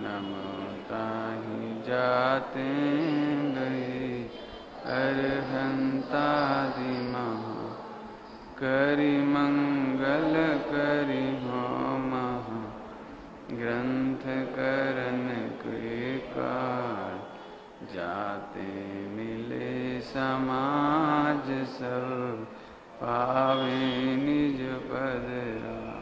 नमो ताहि जाते गए अरहंतादि महा करि मंगल करि हो महा ग्रंथ करन के काल जाते मिले समाज सब पावे निज पद राज।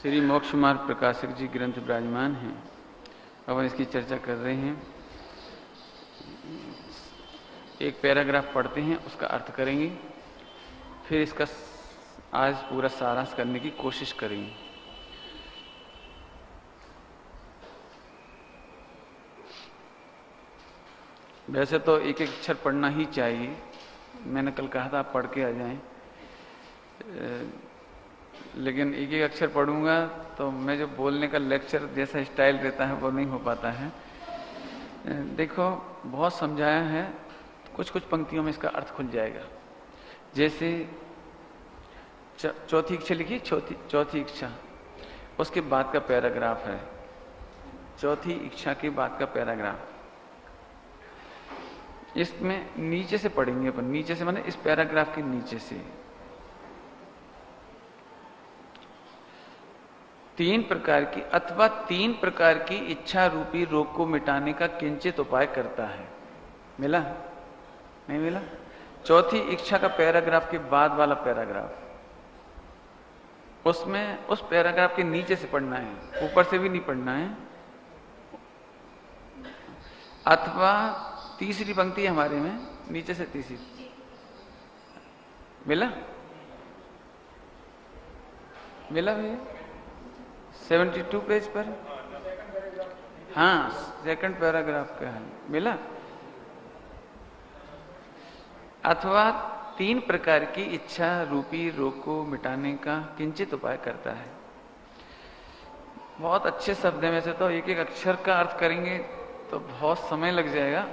श्री मोक्ष मार्ग प्रकाशक जी ग्रंथ विराजमान हैं। अब इसकी चर्चा कर रहे हैं। एक पैराग्राफ पढ़ते हैं, उसका अर्थ करेंगे, फिर इसका आज पूरा सारांश करने की कोशिश करेंगे। वैसे तो एक एक अक्षर पढ़ना ही चाहिए। मैंने कल कहा था आप पढ़ के आ जाएं, लेकिन एक एक अक्षर पढ़ूंगा तो मैं जो बोलने का लेक्चर जैसा स्टाइल रहता है वो नहीं हो पाता है। देखो, बहुत समझाया है, कुछ कुछ पंक्तियों में इसका अर्थ खुल जाएगा। जैसे चौथी इच्छा लिखी, चौथी इच्छा, उसके बाद का पैराग्राफ है। चौथी इच्छा के बाद का पैराग्राफ, इसमें नीचे से पढ़ेंगे अपन। नीचे से माने इस पैराग्राफ के नीचे से। तीन प्रकार की अथवा तीन प्रकार की इच्छा रूपी रोग को मिटाने का किंचित उपाय करता है। मिला? नहीं मिला? चौथी इच्छा का पैराग्राफ के बाद वाला पैराग्राफ, उसमें उस पैराग्राफ के नीचे से पढ़ना है, ऊपर से भी नहीं पढ़ना है। अथवा तीसरी पंक्ति हमारे में नीचे से तीसरी। मिला? मिला भैया? 72 पेज पर, हाँ, सेकंड पैराग्राफ का है। मिला? अथवा तीन प्रकार की इच्छा रूपी रोग को मिटाने का किंचित उपाय करता है। बहुत अच्छे शब्द है। वैसे तो एक एक अक्षर का अर्थ करेंगे तो बहुत समय लग जाएगा,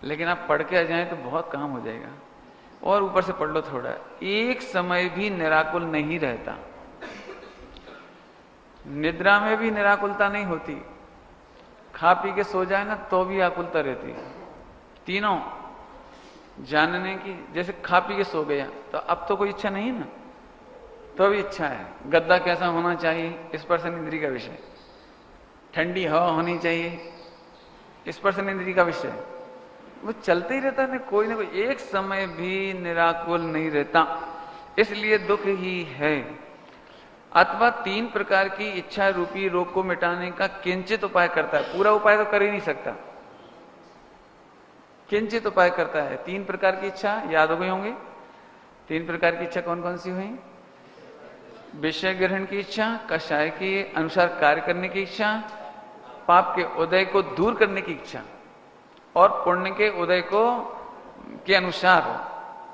लेकिन आप पढ़ के आ जाएं तो बहुत काम हो जाएगा। और ऊपर से पढ़ लो थोड़ा। एक समय भी निराकुल नहीं रहता। निद्रा में भी निराकुलता नहीं होती। खा पी के सो जाए ना तो भी आकुलता रहती है। तीनों जानने की, जैसे खा पी के सो गया तो अब तो कोई इच्छा नहीं ना, तो भी इच्छा है। गद्दा कैसा होना चाहिए, स्पर्शन इंद्रिय का विषय। ठंडी हवा होनी चाहिए, स्पर्शन इंद्रिय का विषय। वो चलते ही रहता है, कोई ना कोई। एक समय भी निराकुल नहीं रहता, इसलिए दुख ही है। अथवा तीन प्रकार की इच्छा रूपी रोग को मिटाने का किंचित उपाय करता है। पूरा उपाय तो कर ही नहीं सकता, किंचित उपाय करता है। तीन प्रकार की इच्छा याद हो गए होंगे। तीन प्रकार की इच्छा कौन कौन सी हुई? विषय ग्रहण की इच्छा, कषाय के अनुसार कार्य करने की इच्छा, पाप के उदय को दूर करने की इच्छा, और पुण्य के उदय को के अनुसार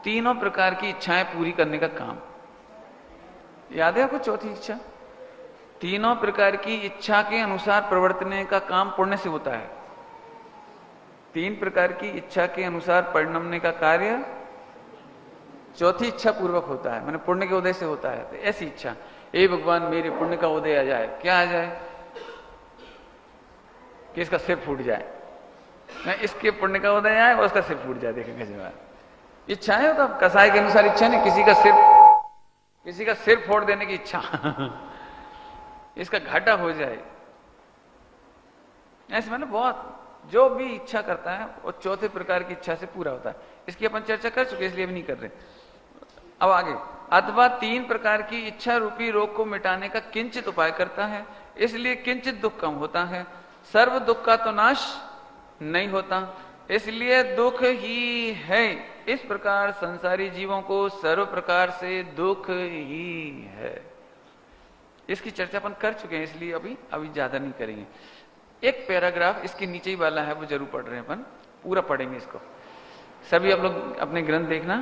तीनों प्रकार की इच्छाएं पूरी करने का काम। याद है आपको? चौथी इच्छा, तीनों प्रकार की इच्छा के अनुसार प्रवर्तने का काम पुण्य से होता है। तीन प्रकार की इच्छा के अनुसार परिणमने का कार्य चौथी इच्छा पूर्वक होता है, माने पुण्य के उदय से होता है। तो ऐसी इच्छा, हे भगवान मेरे पुण्य का उदय आ जाए। क्या आ जाए? कि इसका सिर फूट जाए, मैं इसके पुण्य का उदय आए और उसका सिर फूट जाए। देखेंगे जवाब। इच्छा है तो कसाई के अनुसार इच्छा नहीं, किसी का सिर फोड़ देने की इच्छा इसका घाटा हो जाए, ऐसे मैंने बहुत जो भी इच्छा करता है वो चौथे प्रकार की इच्छा से पूरा होता है। इसकी अपन चर्चा कर चुके, इसलिए भी नहीं कर रहे। अब आगे, अथवा तीन प्रकार की इच्छा रूपी रोग को मिटाने का किंचित उपाय करता है, इसलिए किंचित दुख कम होता है। सर्व दुख का तो नाश नहीं होता, इसलिए दुख ही है। इस प्रकार संसारी जीवों को सर्व प्रकार से दुख ही है। इसकी चर्चा अपन कर चुके हैं, इसलिए अभी ज्यादा नहीं करेंगे। एक पैराग्राफ इसके नीचे ही वाला है, वो जरूर पढ़ रहे हैं अपन, पूरा पढ़ेंगे इसको। सभी आप लोग अपने ग्रंथ देखना।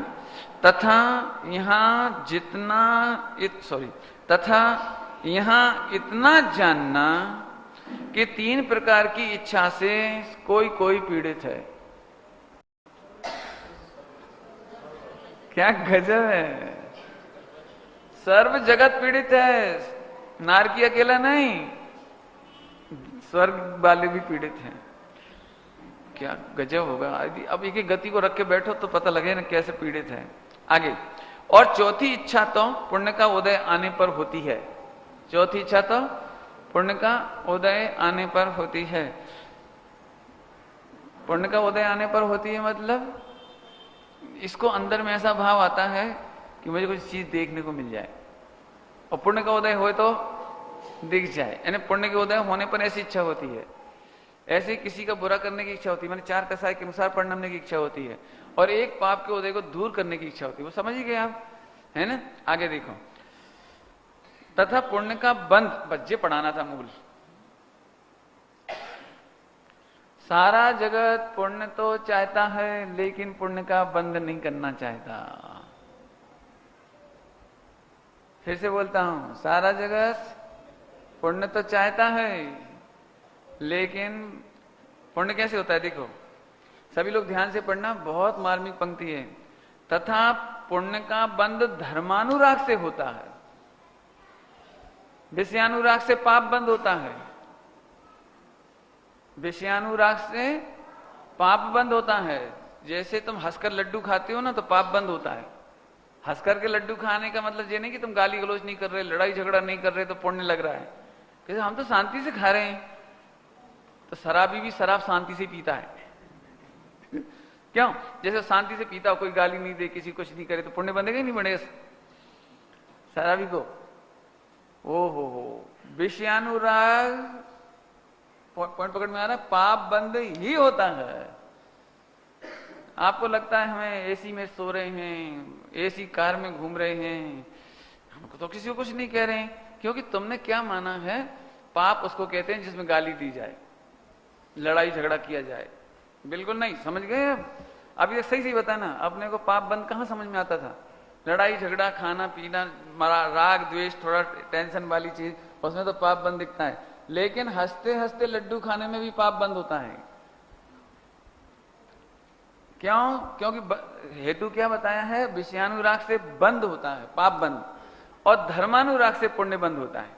तथा यहाँ इतना जानना कि तीन प्रकार की इच्छा से कोई पीड़ित है। क्या गजब है। सर्व जगत पीड़ित है, नारकी अकेला नहीं, स्वर्ग वाले भी पीड़ित हैं। क्या गजब होगा। अब एक गति को रख के बैठो तो पता लगे ना कैसे पीड़ित है। आगे, और चौथी इच्छा तो पुण्य का उदय आने पर होती है। चौथी इच्छा तो पुण्य का उदय आने पर होती है। पुण्य का उदय आने पर होती है मतलब इसको अंदर में ऐसा भाव आता है कि मुझे कुछ चीज देखने को मिल जाए, और पुण्य का उदय हो तो दिख जाए। यानी पुण्य के उदय होने पर ऐसी इच्छा होती है। ऐसे ही किसी का बुरा करने की इच्छा होती है, मैंने 4 कसाय के अनुसार परिणमने की इच्छा होती है, और एक पाप के उदय को दूर करने की इच्छा होती है। वो समझ ही गए आप, है ना। आगे देखो, तथा पुण्य का बंध, बच्चे पढ़ाना था मूल। सारा जगत पुण्य तो चाहता है लेकिन पुण्य का बंध नहीं करना चाहता। फिर से बोलता हूं, सारा जगत पुण्य तो चाहता है लेकिन पुण्य कैसे होता है। देखो सभी लोग ध्यान से पढ़ना, बहुत मार्मिक पंक्ति है। तथा पुण्य का बंध धर्मानुराग से होता है, विषयानुराग से पाप बंद होता है। विषयानुराग से पाप बंद होता है। जैसे तुम हंसकर लड्डू खाते हो ना तो पाप बंद होता है। हंसकर के लड्डू खाने का मतलब ये नहीं कि तुम गाली गलौज नहीं कर रहे, लड़ाई झगड़ा नहीं कर रहे तो पुण्य लग रहा है। क्योंकि हम तो शांति से खा रहे हैं। तो शराबी भी शराब शांति से पीता है क्यों? जैसे शांति से पीता हो, कोई गाली नहीं दे, किसी कुछ नहीं करे, तो पुण्य बनेगा ही नहीं बनेगा शराबी को। ओ हो विषयानुराग, पॉइंट पकड़ में आ रहा है, पाप बंद ही होता है। आपको लगता है हमें एसी में सो रहे हैं, एसी कार में घूम रहे हैं, हमको तो किसी को कुछ नहीं कह रहे हैं, क्योंकि तुमने क्या माना है, पाप उसको कहते हैं जिसमें गाली दी जाए, लड़ाई झगड़ा किया जाए। बिल्कुल नहीं, समझ गए अब? अभी सही सही बताना, अपने को पाप बंद कहां समझ में आता था? लड़ाई झगड़ा, खाना पीना, राग द्वेष, थोड़ा टेंशन वाली चीज, उसमें तो पाप बंद दिखता है। लेकिन हंसते हंसते लड्डू खाने में भी पाप बंद होता है। क्यों? क्योंकि हेतु क्या बताया है, विषयानुराग से बंद होता है पाप बंद, और धर्मानुराग से पुण्य बंद होता है।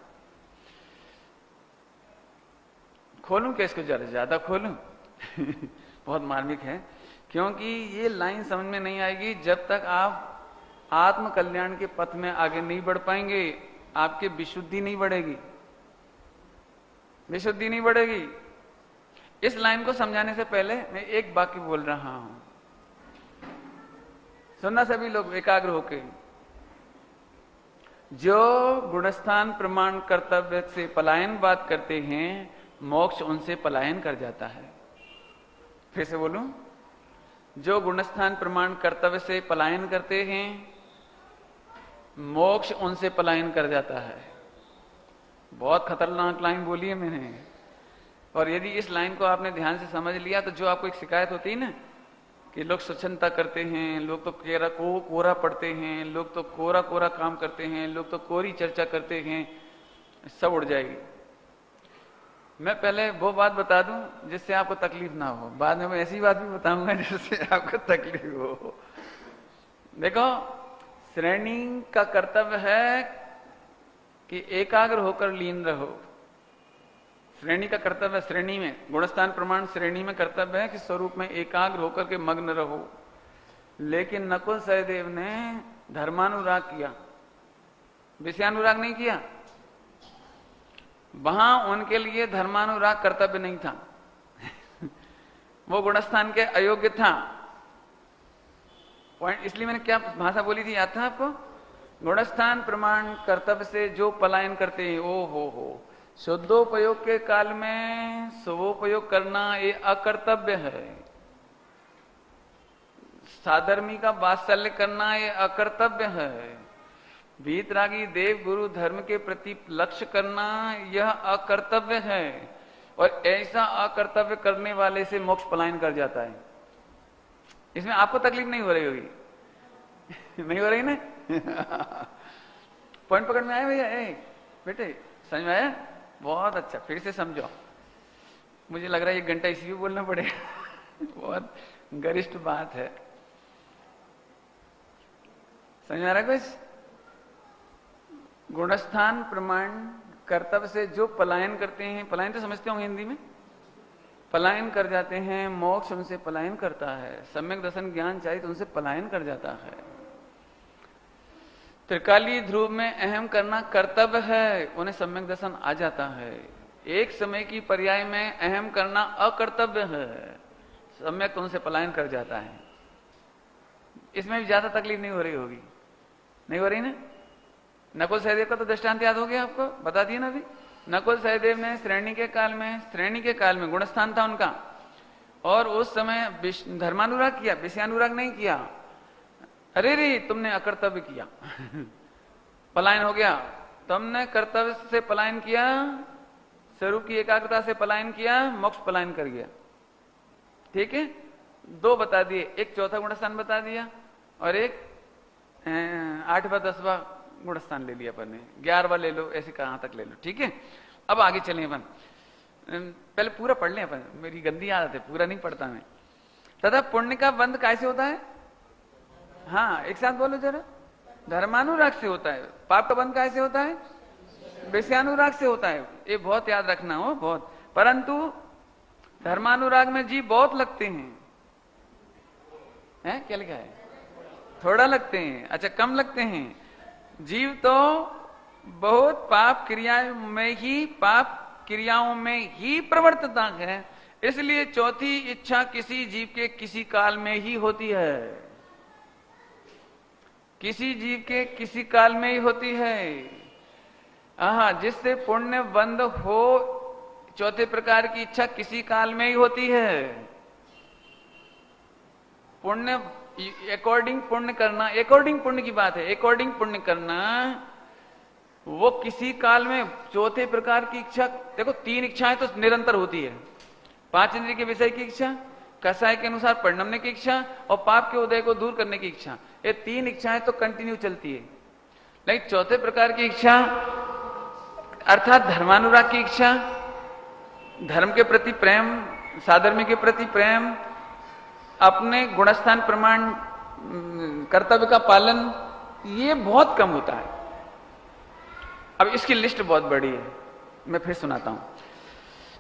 खोलूं क्या इसको, ज्यादा खोलूं? बहुत मार्मिक है, क्योंकि ये लाइन समझ में नहीं आएगी जब तक आप आत्म कल्याण के पथ में आगे नहीं बढ़ पाएंगे। आपकी विशुद्धि नहीं बढ़ेगी, विशुद्धि नहीं बढ़ेगी। इस लाइन को समझाने से पहले मैं एक वाक्य बोल रहा हूं, सुनना सभी लोग एकाग्र होके। जो गुणस्थान प्रमाण कर्तव्य से पलायन बात करते हैं, मोक्ष उनसे पलायन कर जाता है। फिर से बोलूं, जो गुणस्थान प्रमाण कर्तव्य से पलायन करते हैं, मोक्ष उनसे पलायन कर जाता है। बहुत खतरनाक लाइन बोली है मैंने, और यदि इस लाइन को आपने ध्यान से समझ लिया तो जो आपको एक शिकायत होती है ना कि लोग स्वच्छंदता करते हैं, लोग तो कोरा पढ़ते हैं, लोग तो कोरा कोरा काम करते हैं, लोग तो कोरी चर्चा करते हैं, सब उड़ जाएगी। मैं पहले वो बात बता दूं जिससे आपको तकलीफ ना हो, बाद में मैं ऐसी बात भी बताऊंगा जिससे आपको तकलीफ हो। देखो, श्रेणी का कर्तव्य है कि एकाग्र होकर लीन रहो। श्रेणी का कर्तव्य, श्रेणी में गुणस्थान प्रमाण श्रेणी में कर्तव्य है कि स्वरूप में एकाग्र होकर के मग्न रहो। लेकिन नकुल सहदेव ने धर्मानुराग किया, विषयानुराग नहीं किया। वहां उनके लिए धर्मानुराग कर्तव्य नहीं था वो गुणस्थान के अयोग्य था। पॉइंट इसलिए मैंने क्या भाषा बोली थी, याद था आपको? गुणस्थान प्रमाण कर्तव्य से जो पलायन करते हैं, ओ हो शुद्धोपयोग के काल में शुभोपयोग करना ये अकर्तव्य है। साधर्मी का वात्सल्य करना ये अकर्तव्य है। वीतरागी देव गुरु धर्म के प्रति लक्ष्य करना यह अकर्तव्य है, और ऐसा अकर्तव्य करने वाले से मोक्ष पलायन कर जाता है। इसमें आपको तकलीफ नहीं हो रही होगी नहीं हो रही ना पॉइंट पकड़ में आया भैया? बेटे समझ में आया? बहुत अच्छा, फिर से समझो। मुझे लग रहा है 1 घंटा इसी भी बोलना पड़ेगा बहुत गरिष्ठ बात है। समझ में आ रहा है कुछ? गुणस्थान प्रमाण कर्तव्य से जो पलायन करते हैं, पलायन तो समझते होंगे हिंदी में, पलायन कर जाते हैं, मोक्ष उनसे पलायन करता है, सम्यक दर्शन ज्ञान चाहिए तो उनसे पलायन कर जाता है। त्रिकालीय ध्रुव में अहम करना कर्तव्य है, उन्हें सम्यक दर्शन आ जाता है। एक समय की पर्याय में अहम करना अकर्तव्य है, सम्यक तो उनसे पलायन कर जाता है। इसमें भी ज्यादा तकलीफ नहीं हो रही होगी, नहीं हो रही ना? नकुल सहदेव का तो दृष्टांत याद हो गया आपको, बता दिया ना अभी। नकुल सहदेव ने श्रेणी के काल में गुणस्थान था उनका, और उस समय धर्मानुराग किया, विषयानुराग नहीं किया। अरे रे तुमने अकर्तव्य किया पलायन हो गया, तुमने कर्तव्य से पलायन किया, स्वरूप की एकाग्रता से पलायन किया, मोक्ष पलायन कर गया। ठीक है, दो बता दिए, एक चौथा गुणस्थान बता दिया और एक 8वां 10वां गुणस्थान ले लिया अपन ने, 11वां ले लो, ऐसे कहां तक ले लो। ठीक है, अब आगे चलें अपन, पहले पूरा पढ़ लें अपन, मेरी गंदी आदत है, पूरा नहीं पढ़ता मैं। तथा पुण्य का बंध कैसे होता है? हाँ एक साथ बोलो जरा। धर्मानुराग से होता है। पाप का बंध कैसे होता है? विषयानुराग से होता है। ये बहुत याद रखना हो, बहुत। परंतु धर्मानुराग में जीव बहुत लगते हैं, क्या लिखा है? थोड़ा लगते हैं, अच्छा कम लगते हैं। जीव तो बहुत पाप क्रियाओं में ही प्रवर्तता है, इसलिए चौथी इच्छा किसी जीव के किसी काल में ही होती है, किसी जीव के किसी काल में ही होती है। जिससे पुण्य बंध हो, चौथे प्रकार की इच्छा किसी काल में ही होती है। पुण्य अकॉर्डिंग पुण्य करना, अकॉर्डिंग पुण्य की बात है, अकॉर्डिंग पुण्य करना वो किसी काल में चौथे प्रकार की इच्छा। देखो 3 इच्छाएं तो निरंतर होती है, 5 इंद्रिय के विषय की इच्छा, कसाय के अनुसार परिणमने की इच्छा और पाप के उदय को दूर करने की इच्छा। ये 3 इच्छाएं तो कंटिन्यू चलती है। लेकिन चौथे प्रकार की इच्छा अर्थात धर्मानुराग की इच्छा, धर्म के प्रति प्रेम, साधर्म्य के प्रति प्रेम, अपने गुणस्थान प्रमाण कर्तव्य का पालन, ये बहुत कम होता है। अब इसकी लिस्ट बहुत बड़ी है, मैं फिर सुनाता हूं।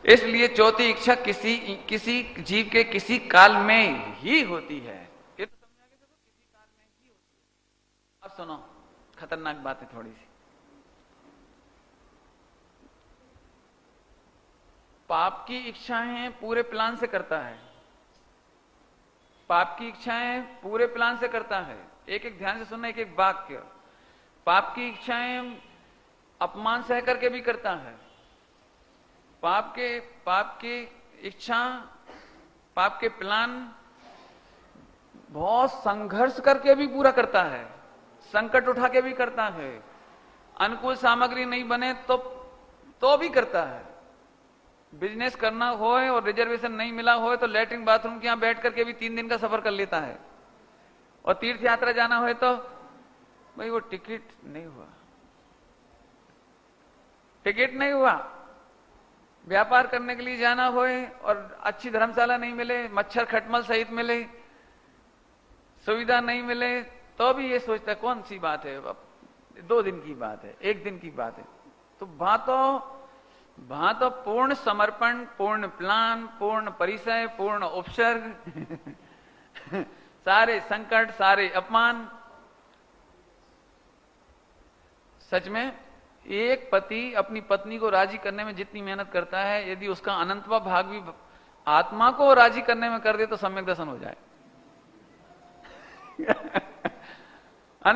इसलिए चौथी इच्छा किसी जीव के किसी काल में ही होती है। ये तो समझ आ गया, किसी काल में ही होती है। अब सुनो, खतरनाक बात है थोड़ी सी। पाप की इच्छाएं पूरे प्लान से करता है, पाप की इच्छाएं पूरे प्लान से करता है। एक एक ध्यान से सुनना, एक एक वाक्य। पाप की इच्छाएं अपमान सह करके भी करता है, पाप के इच्छा, पाप के प्लान बहुत संघर्ष करके भी पूरा करता है, संकट उठा के भी करता है। अनुकूल सामग्री नहीं बने तो भी करता है। बिजनेस करना हो और रिजर्वेशन नहीं मिला हो तो लैट्रिन बाथरूम के यहां बैठ करके भी 3 दिन का सफर कर लेता है। और तीर्थ यात्रा जाना हो तो भाई वो टिकट नहीं हुआ, व्यापार करने के लिए जाना हो और अच्छी धर्मशाला नहीं मिले, मच्छर खटमल सहित मिले, सुविधा नहीं मिले, तो भी ये सोचता है कौन सी बात है, 2 दिन की बात है, 1 दिन की बात है। तो वहां तो पूर्ण समर्पण, पूर्ण प्लान, पूर्ण परिचय, पूर्ण उपसर्ग सारे संकट, सारे अपमान। सच में एक पति अपनी पत्नी को राजी करने में जितनी मेहनत करता है, यदि उसका अनंतवा भाग भी आत्मा को राजी करने में कर दे तो सम्यक दर्शन हो जाए।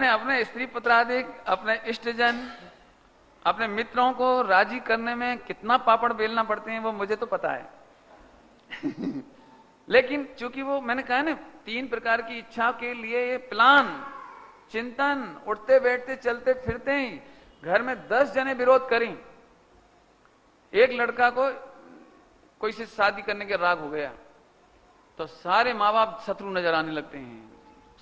अपने स्त्री पुत्रादिक, अपने इष्टजन, अपने मित्रों को राजी करने में कितना पापड़ बेलना पड़ते हैं वो मुझे तो पता है। लेकिन चूंकि वो मैंने कहा ना 3 प्रकार की इच्छा के लिए ये प्लान, चिंतन, उठते बैठते चलते फिरते ही घर में 10 जने विरोध करें, एक लड़का को कोई से शादी करने के राग हो गया तो सारे माँ बाप शत्रु नजर आने लगते हैं,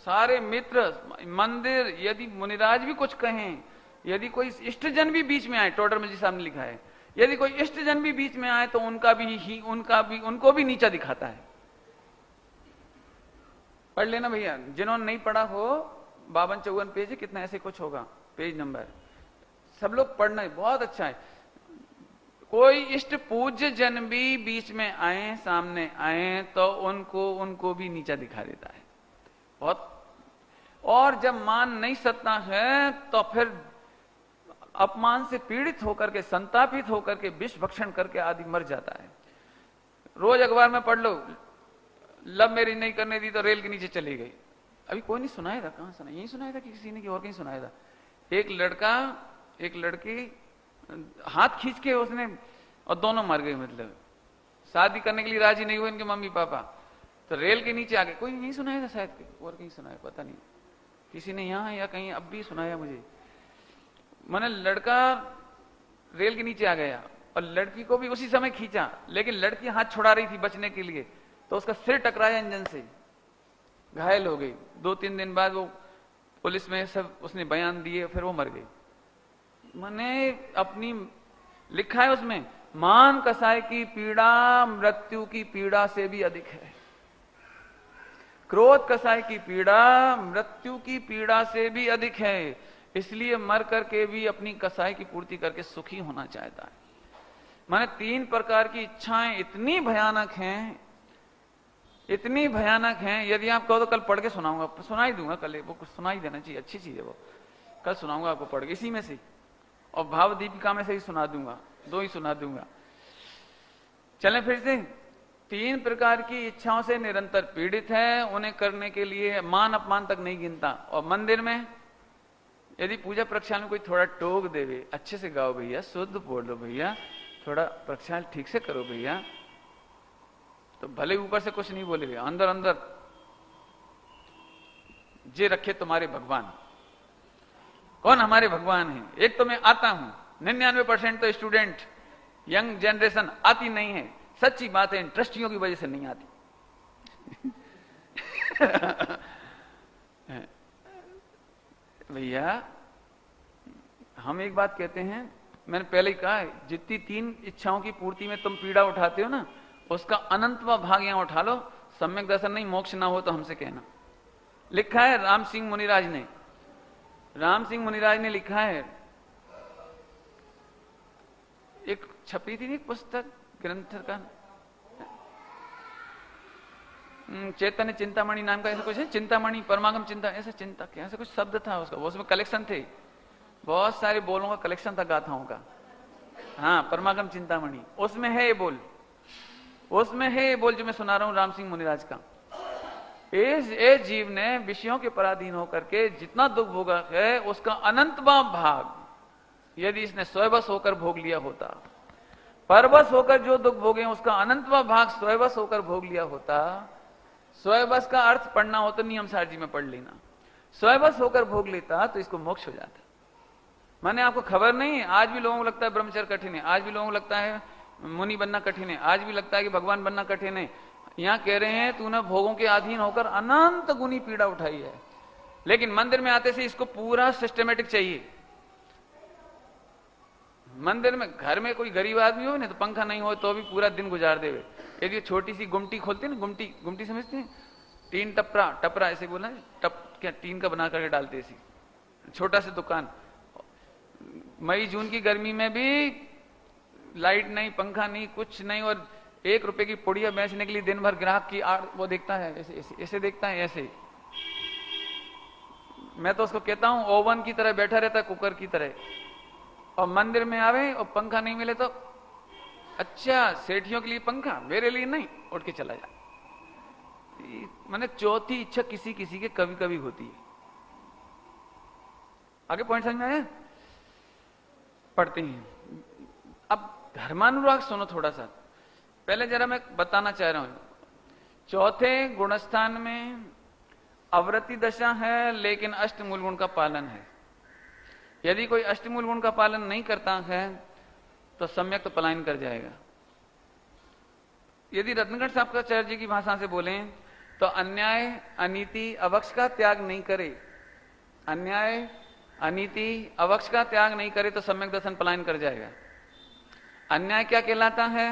सारे मित्र, मंदिर, यदि मुनिराज भी कुछ कहें, यदि कोई इष्टजन भी बीच में आए, टोडर में जी साहब ने लिखा है, यदि कोई इष्टजन भी बीच में आए तो उनको भी नीचा दिखाता है। पढ़ लेना भैया, जिन्होंने नहीं पढ़ा हो 52-54 पेज है, कितना ऐसे कुछ होगा पेज नंबर। सब लोग पढ़ना है, बहुत अच्छा है। कोई इष्ट पूज्य जन भी बीच में आए, सामने आए, तो उनको भी नीचा दिखा देता है बहुत। और जब मान नहीं सकता है तो फिर अपमान से पीड़ित होकर के, संतापित होकर के, विष भक्षण करके आदि मर जाता है। रोज अखबार में पढ़ लो, लव मैरिज नहीं करने दी तो रेल के नीचे चली गई। अभी कोई नहीं सुनाया था, कहां सुना, यही सुनाया था कि किसी ने, कि और कहीं सुनाया था। एक लड़का एक लड़की, हाथ खींच के उसने, और दोनों मर गए। मतलब शादी करने के लिए राजी नहीं हुए इनके मम्मी पापा, तो रेल के नीचे आ गए। कोई नहीं सुनाया था शायद, और कहीं सुनाया, पता नहीं किसी ने यहां या कहीं अब भी सुनाया मुझे। मैंने लड़का रेल के नीचे आ गया और लड़की को भी उसी समय खींचा, लेकिन लड़की हाथ छुड़ा रही थी बचने के लिए, तो उसका सिर टकराया इंजन से, घायल हो गई। 2-3 दिन बाद वो पुलिस में सब उसने बयान दिए, फिर वो मर गई। मैंने अपनी लिखा है उसमें, मान कसाय की पीड़ा मृत्यु की पीड़ा से भी अधिक है। क्रोध कसाय की पीड़ा मृत्यु की पीड़ा से भी अधिक है, इसलिए मर करके भी अपनी कसाई की पूर्ति करके सुखी होना चाहता है। माने 3 प्रकार की इच्छाएं इतनी भयानक हैं, इतनी भयानक हैं, यदि आप कहो तो कल पढ़ के सुनाऊंगा, सुनाई दूंगा कल, वो कुछ सुनाई देना चाहिए, अच्छी चीज है वो, कल सुनाऊंगा आपको पढ़ के इसी में से, और भाव दीपिका में से ही सुना दूंगा, 2 ही सुना दूंगा। चलें फिर से। 3 प्रकार की इच्छाओं से निरंतर पीड़ित है, उन्हें करने के लिए मान अपमान तक नहीं गिनता। और मंदिर में यदि पूजा प्रक्षाल में कोई थोड़ा टोक देवे, अच्छे से गाओ भैया, शुद्ध बोलो भैया, थोड़ा प्रक्षाल ठीक से करो भैया, तो भले ऊपर से कुछ नहीं बोलेगा, अंदर अंदर जे रखे तुम्हारे भगवान। कौन हमारे भगवान हैं? एक तो मैं आता हूं, 99% तो स्टूडेंट, यंग जनरेशन आती नहीं है, सच्ची बात है, इन ट्रस्टियों की वजह से नहीं आती। भैया हम एक बात कहते हैं, मैंने पहले ही कहा है, जितनी 3 इच्छाओं की पूर्ति में तुम पीड़ा उठाते हो ना, उसका अनंतवा भाग यहां उठा लो। सम्यक दर्शन नहीं, मोक्ष ना हो तो हमसे कहना। लिखा है राम सिंह मुनिराज ने, राम सिंह मुनिराज ने लिखा है, एक छपी थी एक पुस्तक ग्रंथ का, चैतन्य चिंतामणि नाम का ऐसा कुछ है, चिंतामणि परमागम चिंता, ऐसा चिंता क्या ऐसा कुछ शब्द था उसका, वो उसमें कलेक्शन थे, बहुत सारे बोलों का कलेक्शन था, गाथाओं का। हाँ, परमागम चिंतामणि, उसमें है ये बोल, उसमें है ये बोल जो मैं सुना रहा हूं राम सिंह मुनिराज का। इस जीव ने विषयों के पराधीन होकर के जितना दुख भोगा है, उसका अनंतवा भाग यदि इसने स्वयवश होकर भोग लिया होता, परवश होकर जो दुख भोगे उसका अनंतवा भाग स्वयवश होकर भोग लिया होता। स्वयवश का अर्थ पढ़ना हो तो नियम सार जी में पढ़ लेना, स्वयवश होकर भोग लेता तो इसको मोक्ष हो जाता। माने आपको खबर नहीं, आज भी लोगों को लगता है ब्रह्मचर्य कठिन है, आज भी लोगों को लगता है मुनि बनना कठिन है, आज भी लगता है कि भगवान बनना कठिन है। यहां कह रहे हैं तूने भोगों के अधीन होकर अनंत गुनी पीड़ा उठाई है, लेकिन मंदिर में आते से इसको पूरा सिस्टमेटिक चाहिए। मंदिर में, घर में कोई गरीब आदमी हो ना, तो पंखा नहीं हो तो भी पूरा दिन गुजार देवे। यदि छोटी सी गुमटी खोलते हैं ना, गुमटी समझते हैं, 3 टपरा ऐसे बोला, टप क्या 3 का बना करके डालते, ऐसी छोटा सा दुकान। मई जून की गर्मी में भी लाइट नहीं, पंखा नहीं, कुछ नहीं, और 1 रुपए की पुड़िया बेचने के लिए दिन भर ग्राहक की वो देखता है, ऐसे देखता है, ऐसे। मैं तो उसको कहता हूं ओवन की तरह बैठा रहता है, कुकर की तरह। और मंदिर में आवे और पंखा नहीं मिले तो अच्छा, सेठियों के लिए पंखा, मेरे लिए नहीं, उठ के चला जा। मैंने चौथी इच्छा किसी किसी के कभी कभी होती है। आगे पॉइंट समझ में आया? पढ़ते हैं अब। धर्मानुराग सुनो थोड़ा सा, पहले जरा मैं बताना चाह रहा हूं। चौथे गुणस्थान में अवृत्ति दशा है, लेकिन अष्टमूल गुण का पालन है। यदि कोई अष्टमूल गुण का पालन नहीं करता है तो सम्यक तो पलायन कर जाएगा। यदि रत्नगढ़ साहब जी की भाषा से बोले तो अन्याय, अनीति, अवक्ष का त्याग नहीं करे, अन्याय, अनीति, अवक्ष का त्याग नहीं करे तो सम्यक दर्शन पलायन कर जाएगा। अन्याय क्या कहलाता है?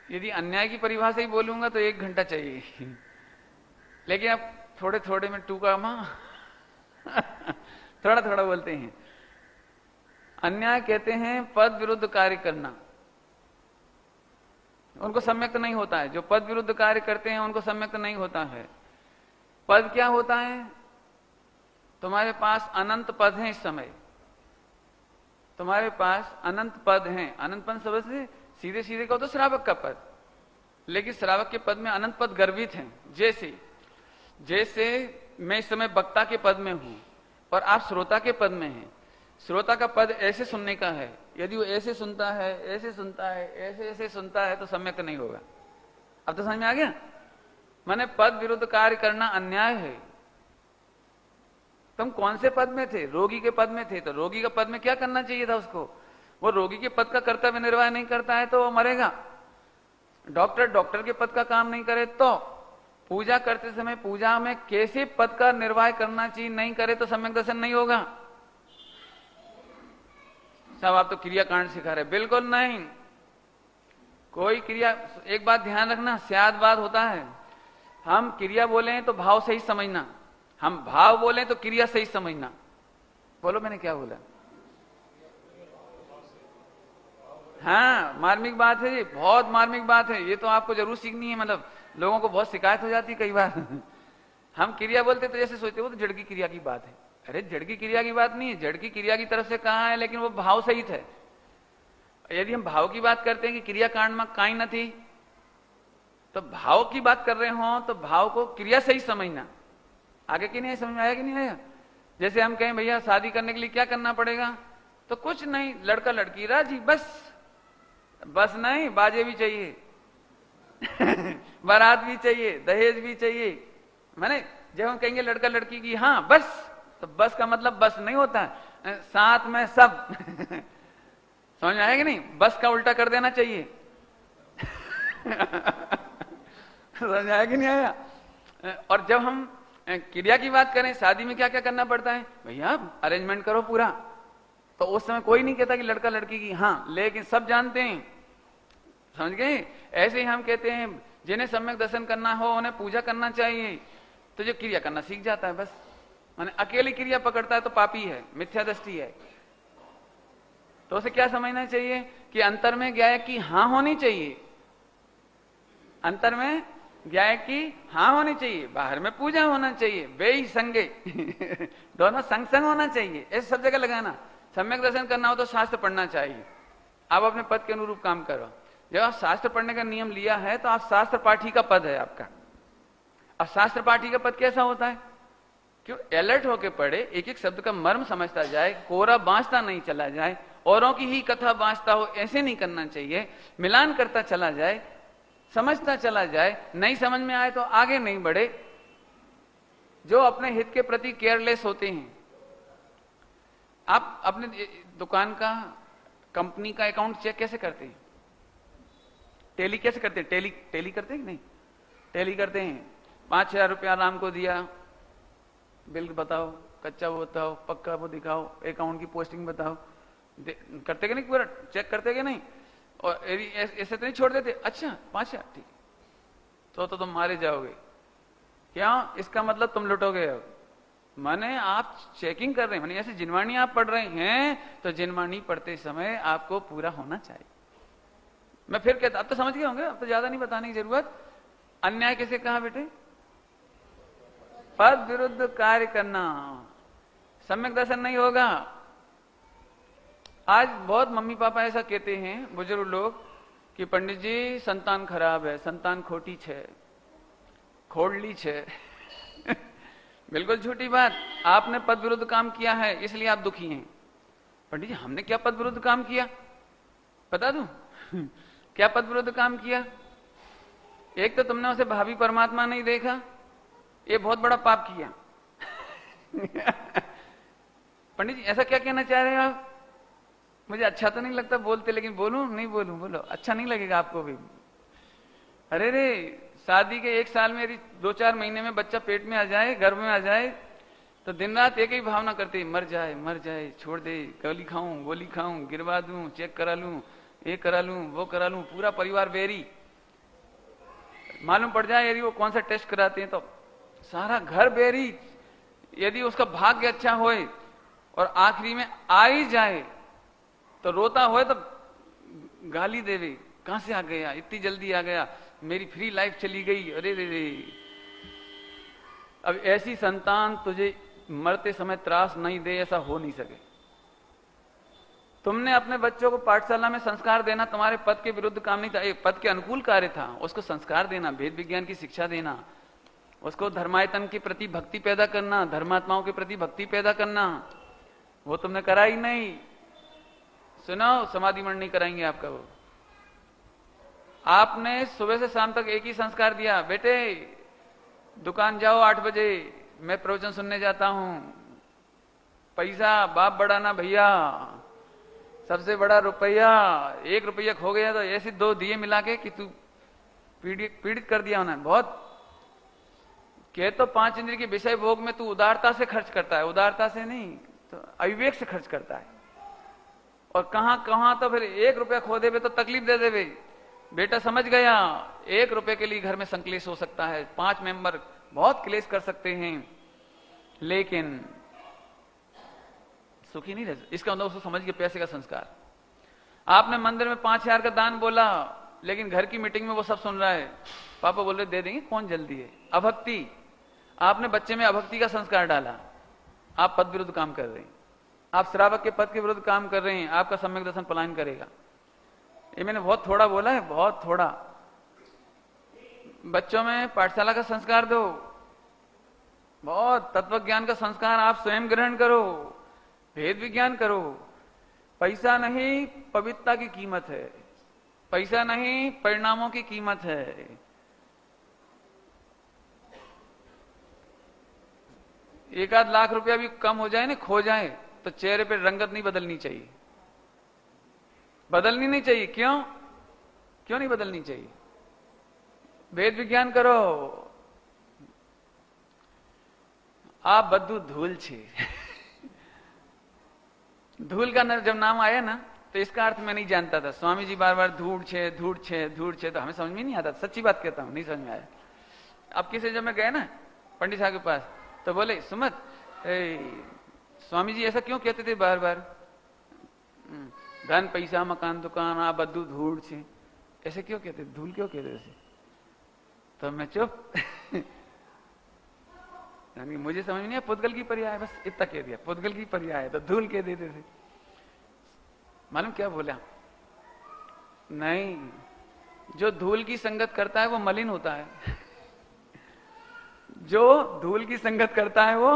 यदि अन्याय की परिभाषा ही बोलूंगा तो 1 घंटा चाहिए, लेकिन अब थोड़े थोड़े में टूका मां थोड़ा थोड़ा बोलते हैं। अन्याय कहते हैं पद विरुद्ध कार्य करना, उनको सम्यक नहीं होता है। जो पद विरुद्ध कार्य करते हैं उनको सम्यक नहीं होता है। पद क्या होता है? तुम्हारे पास अनंत पद हैं इस समय, तुम्हारे पास अनंत पद हैं। अनंत पद समझ से सीधे सीधे कहो तो श्रावक का पद, लेकिन श्रावक के पद में अनंत पद गर्भित हैं। जैसे जैसे मैं इस समय वक्ता के पद में हूं और आप श्रोता के पद में हैं। श्रोता का पद ऐसे सुनने का है, यदि वो ऐसे सुनता है, ऐसे सुनता है, ऐसे ऐसे सुनता है तो सम्यक नहीं होगा। अब तो समझ में आ गया? माने पद विरुद्ध कार्य करना अन्याय है। तुम कौन से पद में थे? रोगी के पद में थे, तो रोगी का पद में क्या करना चाहिए था उसको? वो रोगी के पद का कर्तव्य निर्वाह नहीं करता है तो वो मरेगा। डॉक्टर के पद का काम नहीं करे तो, पूजा करते समय पूजा में कैसे पद का निर्वाह करना चाहिए नहीं करे तो सम्यक दर्शन नहीं होगा। सब आप तो क्रिया कांड सिखा रहे, बिल्कुल नहीं। कोई क्रिया, एक बात ध्यान रखना, स्याद बात होता है। हम क्रिया बोले तो भाव सही समझना, हम भाव बोले तो क्रिया सही समझना। बोलो मैंने क्या बोला? हाँ, मार्मिक बात है ये, बहुत मार्मिक बात है। ये तो आपको जरूर सीखनी है। मतलब लोगों को बहुत शिकायत हो जाती है कई बार हम क्रिया बोलते तो जैसे सोचते हो तो जड़ की क्रिया की बात है। अरे जड़ की क्रिया की बात नहीं है, जड़ की क्रिया की तरफ से कहा है, लेकिन वो भाव सहित है। यदि हम भाव की बात करते हैं कि क्रिया कांड में काई न थी, तो भाव की बात कर रहे हो तो भाव को क्रिया सही समझना। आगे की नहीं समझ में आया कि नहीं आया? जैसे हम कहें भैया शादी करने के लिए क्या करना पड़ेगा, तो कुछ नहीं, लड़का लड़की राजी, बस नहीं, बाजे भी चाहिए बारात भी चाहिए, दहेज भी चाहिए। माने जब हम कहेंगे लड़का लड़की की हाँ बस, तो बस का मतलब बस नहीं होता, साथ में सब समझ में आया कि नहीं? बस का उल्टा कर देना चाहिए समझ आया कि नहीं आया? और जब हम क्रिया की बात करें, शादी में क्या क्या करना पड़ता है भैया, अरेंजमेंट करो पूरा। तो उस समय कोई नहीं कहता कि लड़का लड़की की हाँ, लेकिन सब जानते हैं। समझ गए? ऐसे ही हम कहते हैं जिन्हें सम्यक दर्शन करना हो उन्हें पूजा करना चाहिए, तो जो क्रिया करना सीख जाता है बस। माने अकेली क्रिया पकड़ता है तो पापी है, मिथ्या दृष्टि है। तो उसे क्या समझना चाहिए कि अंतर में ज्ञाय की हाँ होनी चाहिए, अंतर में ज्ञाय की हाँ होनी चाहिए, बाहर में पूजा होना चाहिए, वे ही संगे दोनों संग संग होना चाहिए। ऐसे सब जगह लगाना। सम्यक दर्शन करना हो तो शास्त्र पढ़ना चाहिए। आप अपने पद के अनुरूप काम करो। जब आप शास्त्र पढ़ने का नियम लिया है तो आप शास्त्र पाठी का पद है आपका। अब शास्त्र पाठी का पद कैसा होता है? क्यों अलर्ट होके पढ़े, एक एक शब्द का मर्म समझता जाए, कोरा बांचता नहीं चला जाए, औरों की ही कथा बांचता हो ऐसे नहीं करना चाहिए। मिलान करता चला जाए, समझता चला जाए, नहीं समझ में आए तो आगे नहीं बढ़े। जो अपने हित के प्रति केयरलेस होते हैं। आप अपने दुकान का, कंपनी का अकाउंट चेक कैसे करते हैं? टेली कैसे करते हैं? टेली करते हैं कि नहीं? टेली करते हैं। 5,000 रुपया राम को दिया, बिल बताओ, कच्चा वो बताओ, पक्का वो दिखाओ, अकाउंट की पोस्टिंग बताओ। करते कि नहीं? पूरा चेक करते कि नहीं? और ऐसे तो नहीं छोड़ देते, अच्छा 5,000 ठीक, तो तुम मारे जाओगे। क्या इसका मतलब तुम लुटोगे? अब माने आप चेकिंग कर रहे हैं। माने ऐसे जिनवाणी आप पढ़ रहे हैं तो जिनवाणी पढ़ते समय आपको पूरा होना चाहिए। मैं फिर कहता, अब तो समझ गए होंगे, अब तो ज्यादा नहीं बताने की जरूरत। अन्याय कैसे कहा बेटे? पद विरुद्ध कार्य करना, सम्यक दर्शन नहीं होगा। आज बहुत मम्मी पापा ऐसा कहते हैं, बुजुर्ग लोग, कि पंडित जी संतान खराब है, संतान खोटी छे, खोड़ली छे बिल्कुल झूठी बात। आपने पद विरुद्ध काम किया है इसलिए आप दुखी हैं। पंडित जी हमने क्या पद विरुद्ध काम किया? बता दूं क्या पद विरुद्ध काम किया? एक तो तुमने उसे भावी परमात्मा नहीं देखा, ये बहुत बड़ा पाप किया पंडित जी ऐसा क्या कहना चाह रहे हो आप? मुझे अच्छा तो नहीं लगता बोलते, लेकिन बोलूं नहीं बोलूं? बोलो, अच्छा नहीं लगेगा आपको भी? अरे रे, शादी के 1 साल में यदि 2-4 महीने में बच्चा पेट में आ जाए, गर्भ में आ जाए, तो दिन रात एक ही भावना करते, मर जाए, छोड़ दे, गोली खाऊं, गिरवा दूं, चेक करा लूं, ये करा लूं, वो करा लूं, पूरा परिवार बेरी। मालूम पड़ जाए यदि वो कौन सा टेस्ट कराते हैं तो सारा घर बेरी, यदि उसका भाग्य अच्छा होए और आखिरी में आ ही जाए तो रोता होए तो गाली देवे, कहां से आ गया, इतनी जल्दी आ गया, मेरी फ्री लाइफ चली गई, अरे रे रे। अब ऐसी संतान तुझे मरते समय त्रास नहीं दे, ऐसा हो नहीं सके। तुमने अपने बच्चों को पाठशाला में संस्कार देना तुम्हारे पद के विरुद्ध काम नहीं था, एक पद के अनुकूल कार्य था। उसको संस्कार देना, वेद विज्ञान की शिक्षा देना, उसको धर्मायतन के प्रति भक्ति पैदा करना, धर्मात्माओं के प्रति भक्ति पैदा करना, वो तुमने करा ही नहीं। सुनो, समाधि मंडन नहीं कराएंगे आपका वो। आपने सुबह से शाम तक एक ही संस्कार दिया, बेटे दुकान जाओ 8 बजे, मैं प्रवचन सुनने जाता हूं, पैसा बाप बड़ा ना भैया, सबसे बड़ा रुपया, 1 रुपया खो गया तो ऐसे 2 दिए मिला के कि तू पीड़ित कर दिया उन्हें बहुत। कह तो 5 इंद्रिय के विषय भोग में तू उदारता से खर्च करता है, उदारता से नहीं तो अविवेक से खर्च करता है। और कहां कहां तो फिर 1 रुपया खो देवे तो तकलीफ दे देवे। बेटा समझ गया, 1 रुपये के लिए घर में संक्लेश हो सकता है, 5 मेंबर बहुत क्लेश कर सकते हैं, लेकिन सुखी नहीं रह सकते। इसका मतलब उसको समझ के पैसे का संस्कार। आपने मंदिर में 5000 का दान बोला, लेकिन घर की मीटिंग में वो सब सुन रहा है, पापा बोल रहे दे देंगे, कौन जल्दी है। अभक्ति, आपने बच्चे में अभक्ति का संस्कार डाला, आप पद विरुद्ध काम कर रहे हैं, आप श्रावक के पद के विरुद्ध काम कर रहे हैं, आपका सम्यक दर्शन पलायन करेगा। ये मैंने बहुत थोड़ा बोला है, बहुत थोड़ा। बच्चों में पाठशाला का संस्कार दो, बहुत तत्व ज्ञान का संस्कार आप स्वयं ग्रहण करो, भेद विज्ञान करो। पैसा नहीं पवित्रता की कीमत है, पैसा नहीं परिणामों की कीमत है। एक आध लाख रुपया भी कम हो जाए ना, खो जाए, तो चेहरे पे रंगत नहीं बदलनी चाहिए, बदलनी नहीं चाहिए। क्यों क्यों नहीं बदलनी चाहिए? वेद विज्ञान करो। आप बद्दू धूल छे धूल का जब नाम आया ना, तो इसका अर्थ मैं नहीं जानता था। स्वामी जी बार बार धूड़ छे धूड़ छे धूड़ छे, तो हमें समझ में नहीं आता, सच्ची बात कहता हूं, नहीं समझ में आया। अब किसी जब मैं गए ना पंडित साहब के पास, तो बोले सुमत स्वामी जी ऐसा क्यों कहते थे बार बार, धन पैसा मकान दुकान आ बद्दू धूड़ छे, ऐसे क्यों कहते, धूल क्यों कहते ऐसे? तो मैं चुप मुझे समझ नहीं आया, पुद्गल की पर्याय, बस इतना कह दिया, पुद्गल की पर्याय, तो धूल कह देते थे। मालूम क्या बोला? नहीं, जो धूल की संगत करता है वो मलिन होता है जो धूल की संगत करता है वो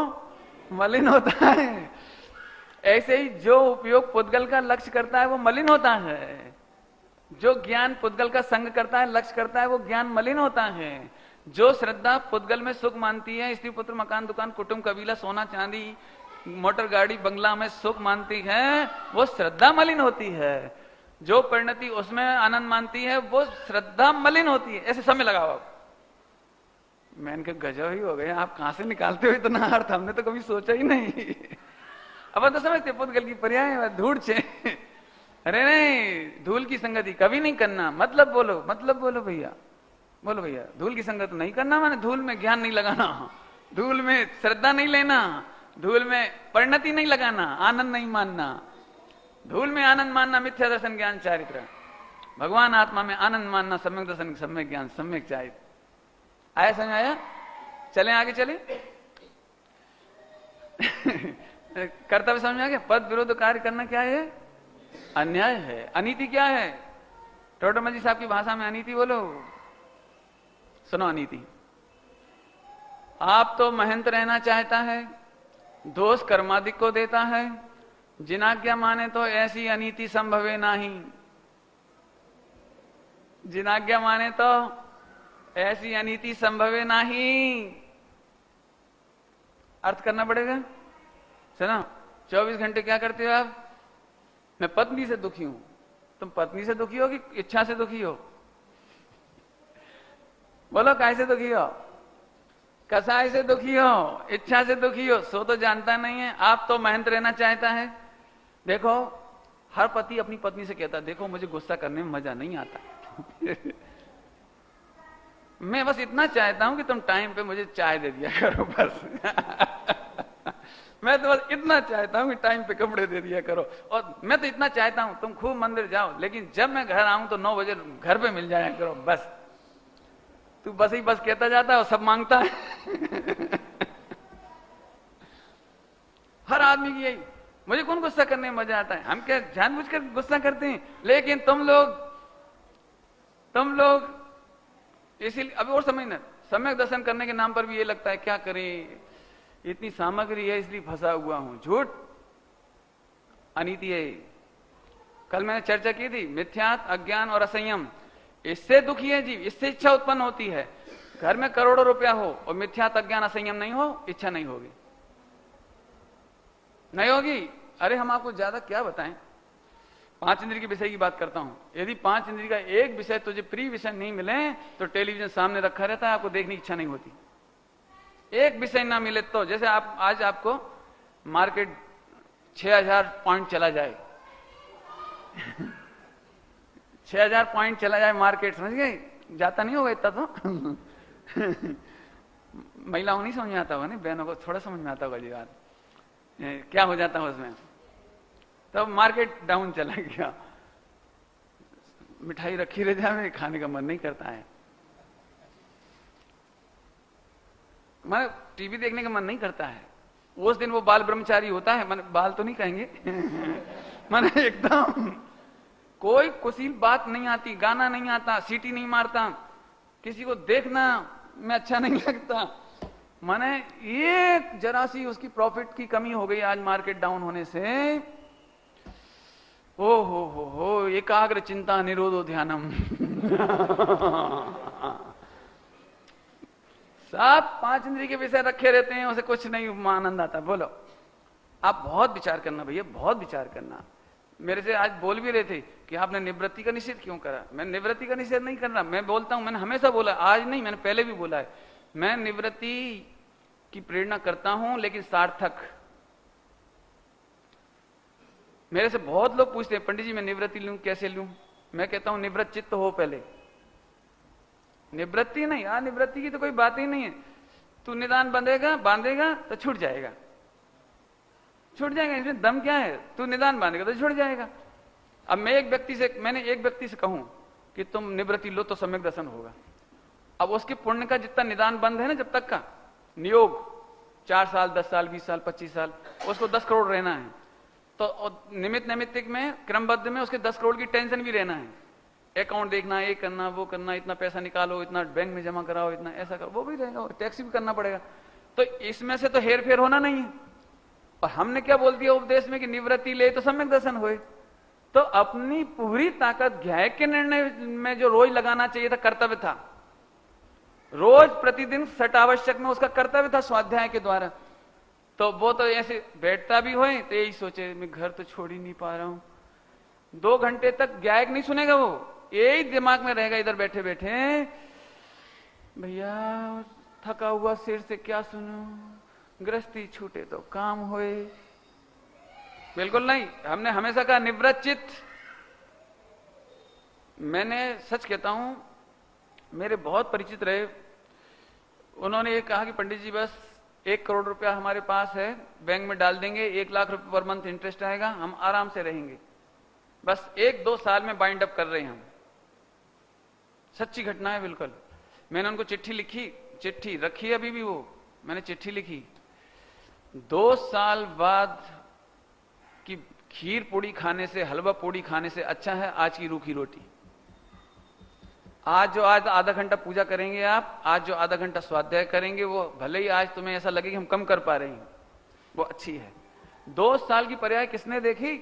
मलिन होता है। ऐसे ही जो उपयोग पुद्गल का लक्ष्य करता है वो मलिन होता है। जो ज्ञान पुद्गल का संग करता है, लक्ष्य करता है, वो ज्ञान मलिन होता है। जो श्रद्धा पुद्गल में सुख मानती है, स्त्री पुत्र मकान दुकान कुटुंब कबीला सोना चांदी मोटर गाड़ी बंगला में सुख मानती है, वो श्रद्धा मलिन होती है। जो परिणति उसमें आनंद मानती है, वो श्रद्धा मलिन होती है। ऐसे समय लगाओ आप। मैंने कहा गजब ही हो गए, आप कहां से निकालते हो इतना अर्थ, हमने तो कभी सोचा ही नहीं अब तो समझते पुद्गल की पर्याय धूड़ छे अरे नहीं, धूल की संगति कभी नहीं करना। मतलब बोलो भैया, बोलो भैया, धूल की संगत नहीं करना, माने धूल में ज्ञान नहीं लगाना, धूल में श्रद्धा नहीं लेना, धूल में परिणति नहीं लगाना, आनंद नहीं मानना। धूल में आनंद मानना मिथ्या दर्शन ज्ञान चारित्र, भगवान आत्मा में आनंद मानना सम्यक दर्शन सम्यक ज्ञान सम्यक चारित्र। आया समझ आया? चले आगे चले कर्तव्य समझ आ गया? पद विरुद्ध कार्य करना क्या है? अन्याय है। अनीति क्या है? टोटोमजी साहब की भाषा में अनीति बोलो। सुनो अनीति, आप तो महंत रहना चाहता है, दोष कर्माधिक को देता है, जिनाज्ञा माने तो ऐसी अनीति संभवे नहीं। जिनाज्ञा माने तो ऐसी अनीति संभवे नहीं। अर्थ करना पड़ेगा। सुनो, 24 घंटे क्या करते हो आप? मैं पत्नी से दुखी हूं। तुम पत्नी से दुखी हो कि इच्छा से दुखी हो? बोलो, कैसे दुखी हो? कसाई से दुखी हो, इच्छा से दुखी हो, सो तो जानता नहीं है। आप तो मेहनत रहना चाहता है। देखो, हर पति अपनी पत्नी से कहता है, देखो मुझे गुस्सा करने में मजा नहीं आता मैं बस इतना चाहता हूं कि तुम टाइम पे मुझे चाय दे दिया करो बस। मैं तो बस इतना चाहता हूं कि टाइम पे कपड़े दे दिया करो, और मैं तो इतना चाहता हूं तुम खूब मंदिर जाओ, लेकिन जब मैं घर आऊं तो 9 बजे घर पे मिल जाया करो बस। तू बस ही बस कहता जाता है और सब मांगता है। हर आदमी की यही। मुझे कौन गुस्सा करने में मजा आता है? हम क्या जानबूझकर गुस्सा करते हैं? लेकिन तुम लोग इसीलिए अभी और समझना, सम्यक दर्शन करने के नाम पर भी ये लगता है क्या करें, इतनी सामग्री है इसलिए फंसा हुआ हूं। झूठ, अनीति है। कल मैंने चर्चा की थी, मिथ्यात, अज्ञान और असंयम, इससे दुखी है जीव, इससे इच्छा उत्पन्न होती है। घर में करोड़ों रुपया हो और मिथ्यात, अज्ञान, असंयम नहीं हो, इच्छा नहीं होगी, नहीं होगी। अरे हम आपको ज्यादा क्या बताएं, 5 इंद्रिय के विषय की बात करता हूं। यदि 5 इंद्रिय का एक विषय तुझे प्रिय विषय नहीं मिले तो टेलीविजन सामने रखा रहता है, आपको देखने की इच्छा नहीं होती। एक विषय ना मिले तो, जैसे आप आज आपको मार्केट 6000 पॉइंट चला जाए, 6000 पॉइंट चला जाए मार्केट, समझ गए? जाता नहीं होगा इतना तो। महिलाओं नहीं समझ में आता होगा, नहीं बहनों को थोड़ा समझ में आता होगा जी बात, क्या हो जाता है उसमें। तब मार्केट डाउन चला गया, मिठाई रखी रह जाए, खाने का मन नहीं करता है, माने टीवी देखने का मन नहीं करता है। उस दिन वो बाल ब्रह्मचारी होता है, माने बाल तो नहीं कहेंगे, माने एकदम कोई कुशील बात नहीं आती, गाना नहीं आता, सीटी नहीं मारता, किसी को देखना में अच्छा नहीं लगता। माने एक जरा सी उसकी प्रॉफिट की कमी हो गई आज मार्केट डाउन होने से, ओ हो एकाग्र चिंता निरोधो ध्यानम। सब 5 इंद्रिय के विषय रखे रहते हैं, उसे कुछ नहीं आनंद आता। बोलो, आप बहुत विचार करना भैया, बहुत विचार करना। मेरे से आज बोल भी रहे थे कि आपने निवृत्ति का निषेध क्यों करा। मैं निवृत्ति का निषेध नहीं कर रहा, मैं बोलता हूं, मैंने हमेशा बोला, आज नहीं, मैंने पहले भी बोला है, मैं निवृत्ति की प्रेरणा करता हूं, लेकिन सार्थक। मेरे से बहुत लोग पूछते हैं, पंडित जी मैं निवृत्ति लूं, कैसे लूं? मैं कहता हूं निवृत्त चित्त हो पहले, निवृत्ति नहीं यार, निवृत्ति की तो कोई बात ही नहीं है। तू निदान बांधेगा तो छूट जाएगा, इसमें दम क्या है? तू निदान बांधेगा तो छूट जाएगा। अब मैंने एक व्यक्ति से कहूं कि तुम निवृत्ति लो तो सम्यक दर्शन होगा। अब उसके पुण्य का जितना निदान बंद है ना, जब तक का नियोग 4 साल, 10 साल, 20 साल, 25 साल, उसको 10 करोड़ रहना है, तो निमित्त नैमित्तिक में, क्रमबद्ध में उसके 10 करोड़ की टेंशन भी रहना है। अकाउंट देखना, ये करना, वो करना, इतना पैसा निकालो, इतना बैंक में जमा कराओ, इतना ऐसा करो, वो भी रहेगा, टैक्स भी करना पड़ेगा। तो इसमें से तो हेर फेर होना नहीं है। और हमने क्या बोल दिया उपदेश में कि निवृत्ति ले तो सम्यक दर्शन होए। तो अपनी पूरी ताकत ज्ञाय के निर्णय में जो रोज लगाना चाहिए था, कर्तव्य था, रोज प्रतिदिन सटावश्यक में उसका कर्तव्य था स्वाध्याय के द्वारा, तो वो तो ऐसे बैठता भी होए तो यही सोचे मैं घर तो छोड़ ही नहीं पा रहा हूं। 2 घंटे तक गायक नहीं सुनेगा, वो यही दिमाग में रहेगा इधर बैठे बैठे, भैया थका हुआ सिर से क्या सुनूं, गृहस्थी छूटे तो काम होए। बिल्कुल नहीं, हमने हमेशा कहा निवृत्त चित्त। मैंने सच कहता हूं, मेरे बहुत परिचित रहे, उन्होंने ये कहा कि पंडित जी बस 1 करोड़ रुपया हमारे पास है, बैंक में डाल देंगे, 1 लाख रुपए पर मंथ इंटरेस्ट आएगा, हम आराम से रहेंगे। बस 1-2 साल में बाइंड अप कर रहे हैं हम। सच्ची घटना है बिल्कुल। मैंने उनको चिट्ठी लिखी, चिट्ठी रखी अभी भी, वो मैंने चिट्ठी लिखी, 2 साल बाद की खीर पूड़ी खाने से, हलवा पूड़ी खाने से अच्छा है आज की रूखी रोटी। आज आधा घंटा पूजा करेंगे आप, आज जो आधा घंटा स्वाध्याय करेंगे, वो भले ही आज तुम्हें ऐसा लगे कि हम कम कर पा रहे हैं, वो अच्छी है। 2 साल की पर्याय किसने देखी?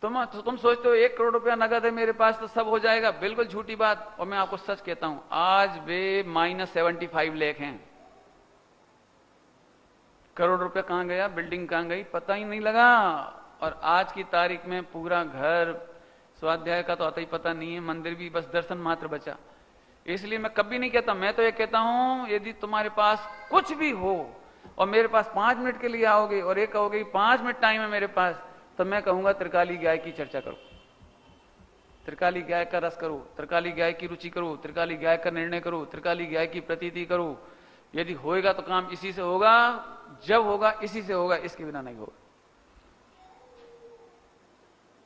तुम सोचते हो 1 करोड़ रुपया नगद है मेरे पास तो सब हो जाएगा, बिल्कुल झूठी बात। और मैं आपको सच कहता हूं, आज वे -75 लाख हैं। करोड़ रुपया कहां गया, बिल्डिंग कहां गई, पता ही नहीं लगा। और आज की तारीख में पूरा घर, स्वाध्याय का तो आता ही पता नहीं है, मंदिर भी बस दर्शन मात्र बचा। इसलिए मैं कभी नहीं कहता, मैं तो ये कहता हूं यदि तुम्हारे पास कुछ भी हो और मेरे पास 5 मिनट के लिए आओगे और एक कहोगे 5 मिनट टाइम है मेरे पास, तो मैं कहूंगा त्रिकाली गाय की चर्चा करो। त्रिकाली गाय का रस करो, त्रिकाली गाय की रुचि करो, त्रिकाली गाय का निर्णय करो, त्रिकाली गाय की प्रतीति करो। यदि होएगा तो काम इसी से होगा, जब होगा इसी से होगा, इसके बिना नहीं होगा।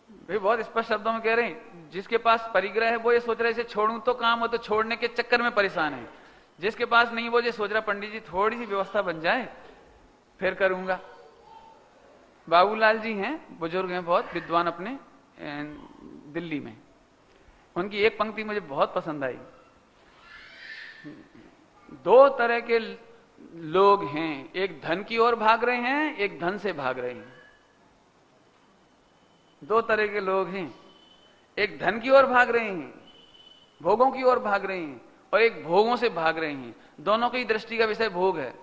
भाई बहुत स्पष्ट शब्दों में कह रहे हैं, जिसके पास परिग्रह है वो ये सोच रहा है इसे छोड़ूं तो काम हो, तो छोड़ने के चक्कर में परेशान है। जिसके पास नहीं वो ये सोच रहा पंडित जी थोड़ी सी व्यवस्था बन जाए फिर करूंगा। बाबूलाल जी हैं, बुजुर्ग हैं, बहुत विद्वान अपने दिल्ली में। उनकी एक पंक्ति मुझे बहुत पसंद आई। दो तरह के लोग हैं, एक धन की ओर भाग रहे हैं, एक धन से भाग रहे हैं। दो तरह के लोग हैं, एक धन की ओर भाग रहे हैं, भोगों की ओर भाग रहे हैं, और एक भोगों से भाग रहे हैं। दोनों की दृष्टि का विषय भोग है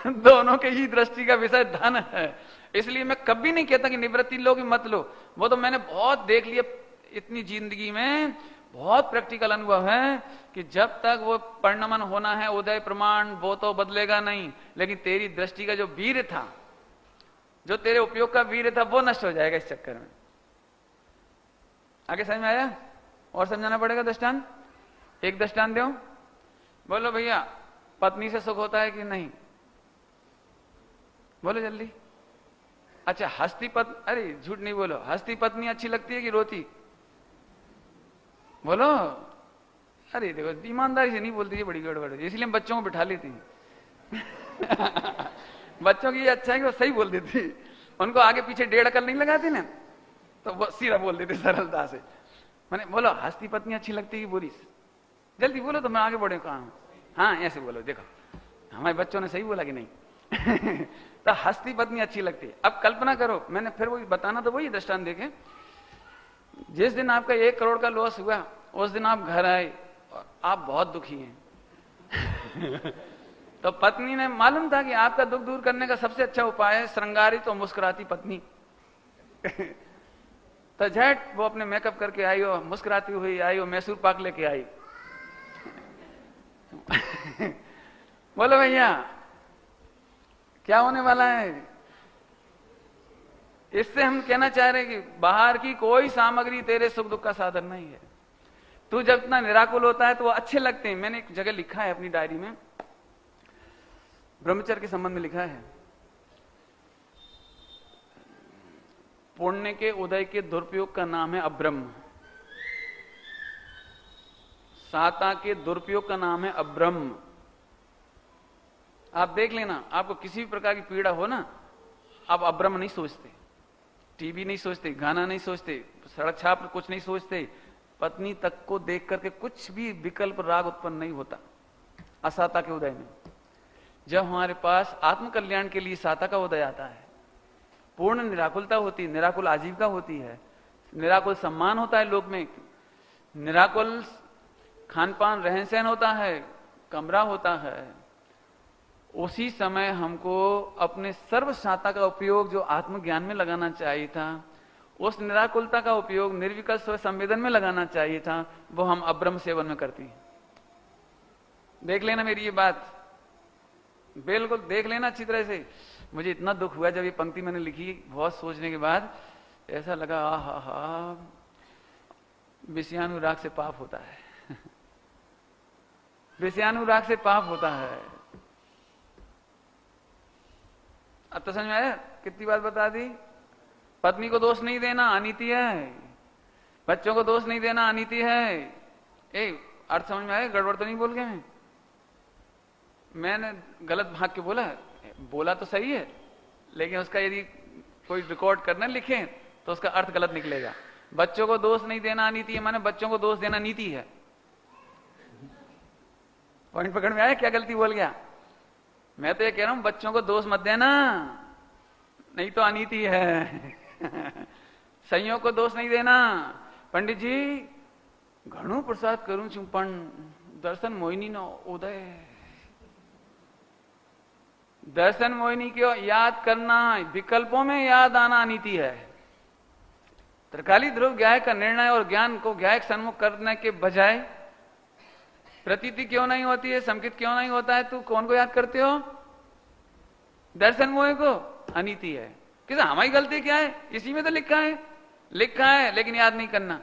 दोनों के ही दृष्टि का विषय धन है। इसलिए मैं कभी नहीं कहता कि निवृत्ति लो कि मत लो। वो तो मैंने बहुत देख लिया इतनी जिंदगी में, बहुत प्रैक्टिकल अनुभव है कि जब तक वो परिणमन होना है, उदय प्रमाण, वो तो बदलेगा नहीं। लेकिन तेरी दृष्टि का जो वीर था, जो तेरे उपयोग का वीर था, वो नष्ट हो जाएगा इस चक्कर में। आगे समझ में आया? और समझाना पड़ेगा दृष्टांत। एक दृष्टांत दो, बोलो भैया पत्नी से सुख होता है कि नहीं? बोलो जल्दी। अच्छा हंसती पत्नी, अरे झूठ नहीं बोलो, हंसती पत्नी अच्छी लगती है कि रोती? बोलो। अरे देखो ईमानदारी से नहीं बोलती, है बड़ी गड़बड़ है, इसलिए हम बच्चों को बिठा लेती बच्चों की अच्छा है कि वो सही बोल देती, उनको आगे पीछे डेढ़ अकल नहीं लगाती ना, तो वो सीधा बोल देते सरलता से। मैंने बोलो हंसती पत्नी अच्छी लगती है कि बुरी? जल्दी बोलो तो मैं आगे बढ़े। कहा? हाँ ऐसे बोलो, देखो हमारे बच्चों ने सही बोला कि नहीं तो हंसती पत्नी अच्छी लगती है। अब कल्पना करो, मैंने फिर वही बताना तो वही दृष्टांत देखे, जिस दिन आपका 1 करोड़ का लॉस हुआ उस दिन आप घर आए और आप बहुत दुखी हैं तो पत्नी ने, मालूम था कि आपका दुख दूर करने का सबसे अच्छा उपाय है श्रृंगारित और मुस्कुराती पत्नी तो झट वो अपने मेकअप करके आई हो, मुस्कुराती हुई आई हो, मैसूर पाक लेके आई बोलो भैया क्या होने वाला है? इससे हम कहना चाह रहे हैं कि बाहर की कोई सामग्री तेरे सुख दुख का साधन नहीं है। तू जब इतना निराकुल होता है तो वो अच्छे लगते हैं। मैंने एक जगह लिखा है अपनी डायरी में, ब्रह्मचर्य के संबंध में लिखा है, पुण्य के उदय के दुरुपयोग का नाम है अब्रह्म, साता के दुरुपयोग का नाम है अब्रह्म। आप देख लेना, आपको किसी भी प्रकार की पीड़ा हो ना, आप अब्रह्म नहीं सोचते, टीवी नहीं सोचते, गाना नहीं सोचते, सड़क छाप कुछ नहीं सोचते, पत्नी तक को देख करके कुछ भी विकल्प राग उत्पन्न नहीं होता असाता के उदय में। जब हमारे पास आत्म कल्याण के लिए साता का उदय आता है, पूर्ण निराकुलता होती है, निराकुल आजीविका होती है, निराकुल सम्मान होता है लोक में, निराकुल खान पान रहन सहन होता है, कमरा होता है, उसी समय हमको अपने सर्व साता का उपयोग जो आत्मज्ञान में लगाना चाहिए था, उस निराकुलता का उपयोग निर्विकल्प स्व संवेदन में लगाना चाहिए था, वो हम अब्रह्म सेवन में करती हैं। देख लेना मेरी ये बात, बिल्कुल देख लेना अच्छी तरह से। मुझे इतना दुख हुआ जब ये पंक्ति मैंने लिखी, बहुत सोचने के बाद ऐसा लगा आहा विषयानुराग से पाप होता है विषयानुराग से पाप होता है। अब तो समझ में आया? कितनी बात बता दी। पत्नी को दोष नहीं देना अनीति है, बच्चों को दोष नहीं देना अनीति है। अर्थ समझ में आया? गड़बड़ तो नहीं बोल गए? मैंने गलत भाग के बोला तो सही है, लेकिन उसका यदि कोई रिकॉर्ड करना लिखे तो उसका अर्थ गलत निकलेगा। बच्चों को दोष नहीं देना अनीति है, माने बच्चों को दोष देना नीति है। पॉइंट पकड़ में आया? क्या गलती बोल गया? मैं तो ये कह रहा हूं बच्चों को दोष मत देना, नहीं तो अनीति है सईयों को दोष नहीं देना। पंडित जी घणो प्रसाद करूं छू पण दर्शन मोहिनी नो उदय, दर्शन मोहिनी को याद करना, विकल्पों में याद आना अनीति है। त्रिकाली ध्रुव गाय का निर्णय और ज्ञान को गाय के सन्मुख करने के बजाय प्रतीति क्यों नहीं होती है, संकित क्यों नहीं होता है? तू कौन को याद करते हो? दर्शन मोह को। अनीति है। किस हमारी गलती क्या है? इसी में तो लिखा है लिखा है लेकिन याद नहीं करना।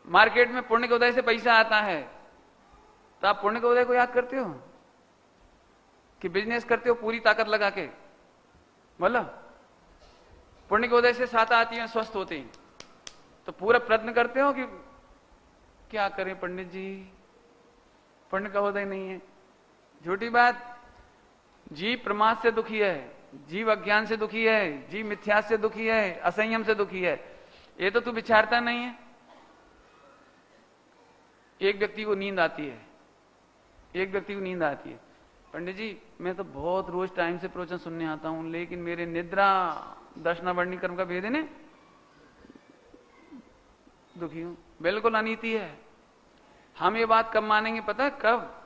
मार्केट में पुण्य के उदय से पैसा आता है, तो आप पुण्य के उदय को याद करते हो कि बिजनेस करते हो पूरी ताकत लगा के? बोलो, पुण्य के उदय से साता आती है, स्वस्थ होते हैं, तो पूरा प्रयत्न करते हो कि क्या करें पंडित जी, पुण्य का उदय नहीं है। झूठी बात। जीव प्रमाद से दुखी है, जीव अज्ञान से दुखी है, जीव मिथ्यास से दुखी है, असंयम से दुखी है। ये तो तू विचारता नहीं है। एक व्यक्ति को नींद आती है, एक व्यक्ति को नींद आती है, पंडित जी मैं तो बहुत रोज टाइम से प्रवचन सुनने आता हूं, लेकिन मेरे निद्रा दर्शनावर्णी कर्म का भेद है, दुखी हूं। बिल्कुल अनीति है। हम ये बात कब मानेंगे पता है? कब?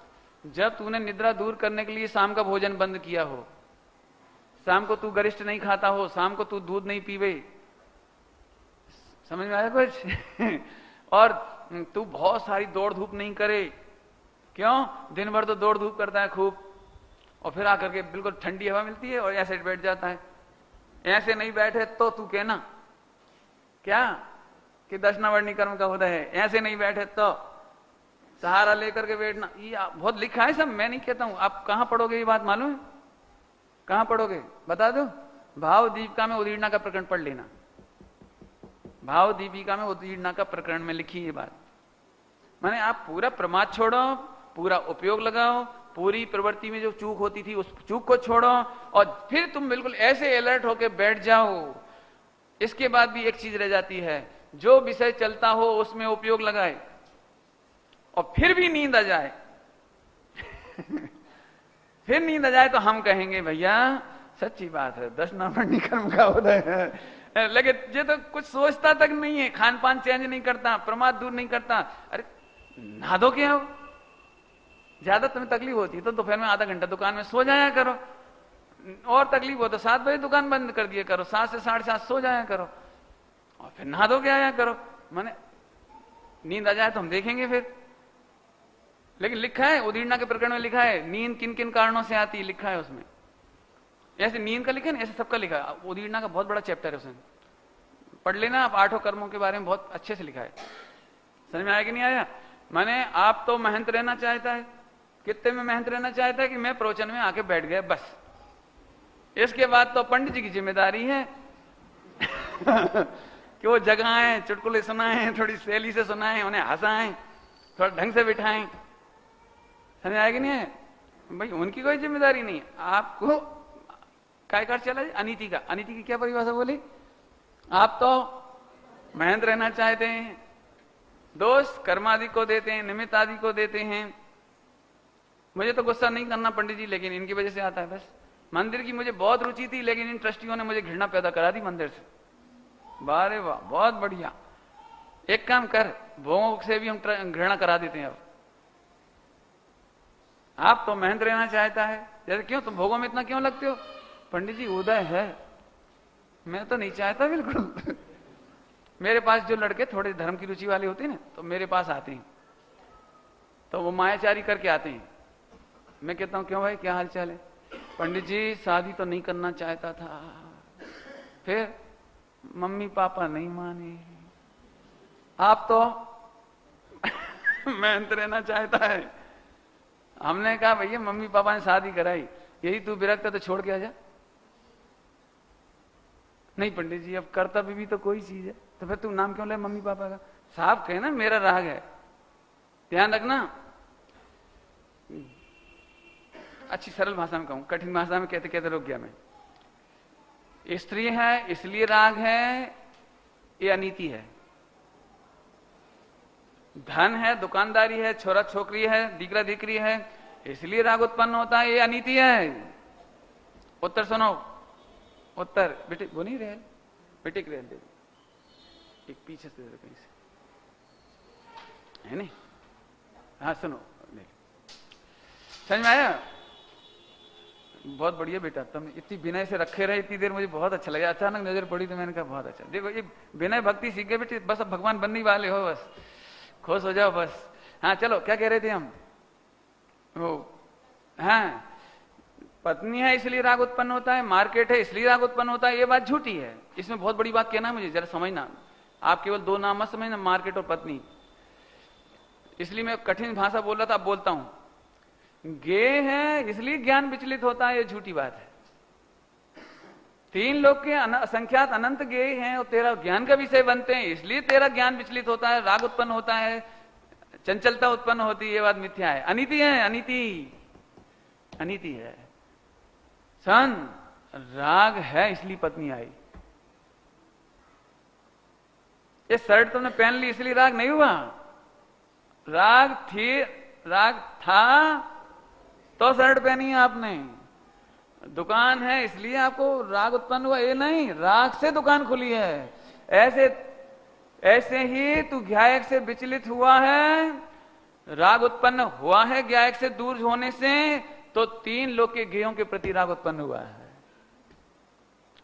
जब तूने निद्रा दूर करने के लिए शाम का भोजन बंद किया हो, शाम को तू गरिष्ठ नहीं खाता हो, शाम को तू दूध नहीं पीवे। समझ में आया कुछ? और तू बहुत सारी दौड़ धूप नहीं करे। क्यों? दिन भर तो दौड़ धूप करता है खूब, और फिर आकर के बिल्कुल ठंडी हवा मिलती है और ऐसे बैठ जाता है। ऐसे नहीं बैठे तो तू कहना क्या कि दर्शनावर्णी कर्म का उदय है। ऐसे नहीं बैठे तो सहारा लेकर के बैठना। ये बहुत लिखा है सब, मैं नहीं कहता हूं। आप कहां पढ़ोगे ये बात मालूम है? कहां पढ़ोगे बता दो? भाव दीपिका में उदीर्णा का प्रकरण पढ़ लेना। भाव दीपिका में उदीर्णा का प्रकरण में लिखी ये बात। माने आप पूरा प्रमाद छोड़ो, पूरा उपयोग लगाओ, पूरी प्रवृत्ति में जो चूक होती थी उस चूक को छोड़ो, और फिर तुम बिल्कुल ऐसे अलर्ट होकर बैठ जाओ। इसके बाद भी एक चीज रह जाती है, जो विषय चलता हो उसमें उपयोग लगाए, और फिर भी नींद आ जाए फिर नींद आ जाए तो हम कहेंगे भैया सच्ची बात है, दर्शनावर्णी कर्म का उदय है। लेकिन ये तो कुछ सोचता तक नहीं है, खान पान चेंज नहीं करता, प्रमाद दूर नहीं करता। अरे नहा दो क्या हो? ज्यादा तुम्हें तकलीफ होती है तो दोपहर में आधा घंटा दुकान में सो जाया करो, और तकलीफ हो तो 7 बजे दुकान बंद कर दिया करो, 7 से 7:30 सो जाया करो, और फिर नहा दो के आया करो। माने नींद आ जाए तो हम देखेंगे फिर। लेकिन लिखा है उदीर्णा के प्रकरण में, लिखा है नींद किन किन कारणों से आती है, लिखा है उसमें। ऐसे नींद का लिखा है, ऐसे सबका लिखा है। उदीर्णा का बहुत बड़ा चैप्टर है, उसमें पढ़ लेना आप। 8 कर्मों के बारे में बहुत अच्छे से लिखा है। समझ में आया कि नहीं आया? माने आप तो मेहनत रहना चाहता है, कितने में मेहनत रहना चाहता है कि मैं प्रवचन में आके बैठ गया बस। इसके बाद तो पंडित जी की जिम्मेदारी है कि वो जगाएं, चुटकुले सुनाएं, थोड़ी शैली से सुनाएं, उन्हें हंसाएं, थोड़ा ढंग से बिठाएं। समझ आएगी नहीं है भाई? उनकी कोई जिम्मेदारी नहीं है। आपको काय कर चला अनीति का। अनीति की क्या परिभाषा बोली? आप तो मेहनत रहना चाहते हैं, दोष कर्म आदि को देते हैं, निमित्त आदि को देते हैं। मुझे तो गुस्सा नहीं करना पंडित जी, लेकिन इनकी वजह से आता है बस। मंदिर की मुझे बहुत रुचि थी, लेकिन इन ट्रस्टियों ने मुझे घृणा पैदा करा दी मंदिर से। वाह वाह, बहुत बढ़िया। एक काम कर, भोगों से भी हम घृणा करा देते हैं। अब आप तो मेहनत रहना चाहता है, जैसे क्यों तुम भोगों में इतना क्यों लगते हो? पंडित जी उदय है, मैं तो नहीं चाहता बिल्कुल मेरे पास जो लड़के थोड़े धर्म की रुचि वाले होते हैं ना, तो मेरे पास आते हैं, तो वो मायाचारी करके आते हैं। मैं कहता हूं क्यों भाई, क्या हाल चाल है? पंडित जी शादी तो नहीं करना चाहता था, फिर मम्मी पापा नहीं माने। आप तो मेहनत रहना चाहता है। हमने कहा भैया मम्मी पापा ने शादी कराई, यही तू विरक्त है तो छोड़ के आ जा। नहीं पंडित जी, अब कर्तव्य भी तो कोई चीज है, तो फिर तू नाम क्यों ले मम्मी पापा का? साहब कहना मेरा राग है, ध्यान रखना। अच्छी सरल भाषा में कहूं, कठिन भाषा में कहते कहते रुक गया मैं। स्त्री है इसलिए राग है, ये अनीति है। धन है, दुकानदारी है, छोरा छोकरी है, दीकरा दीकरी है, इसलिए राग उत्पन्न होता है, ये अनीति है। उत्तर सुनो, उत्तर बेटे वो नहीं रेल, बेटे की रेल दे दो, एक पीछे से दे दो कहीं से, है नहीं? हाँ सुनो, समझ में आया? बहुत बढ़िया बेटा, तुम इतनी विनय से रखे रहे इतनी देर, मुझे बहुत अच्छा लगा। अचानक नजर पड़ी तो मैंने कहा बहुत अच्छा। देखो ये विनय भक्ति सीख गए बेटे, बस अब भगवान बनने वाले हो, बस खुश हो जाओ बस। हाँ चलो, क्या कह रहे थे हम? वो हाँ पत्नी है इसलिए राग उत्पन्न होता है, मार्केट है इसलिए राग उत्पन्न होता है, ये बात झूठी है। इसमें बहुत बड़ी बात कहना है मुझे, जरा समझना। आप केवल दो नाम मत समझना, मार्केट और पत्नी। इसलिए मैं कठिन भाषा बोल रहा था, अब बोलता हूं। गे है इसलिए ज्ञान विचलित होता है, ये झूठी बात है। तीन लोग के असंख्यात अनंत गे हैं और तेरा ज्ञान का विषय बनते हैं, इसलिए तेरा ज्ञान विचलित होता है, राग उत्पन्न होता है, चंचलता उत्पन्न होती है। ये बात मिथ्या है, अनीति है, अनीति अनीति है। सन राग है इसलिए पत्नी आई। ये शर्ट तुमने पहन ली इसलिए राग नहीं हुआ। राग था तो शर्ट पहनी है आपने। दुकान है इसलिए आपको राग उत्पन्न हुआ, ये नहीं, राग से दुकान खुली है। ऐसे ही तू ज्ञायक से विचलित हुआ है, राग उत्पन्न हुआ है ज्ञायक से दूर होने से, तो तीन लोग के गेयों के प्रति राग उत्पन्न हुआ है।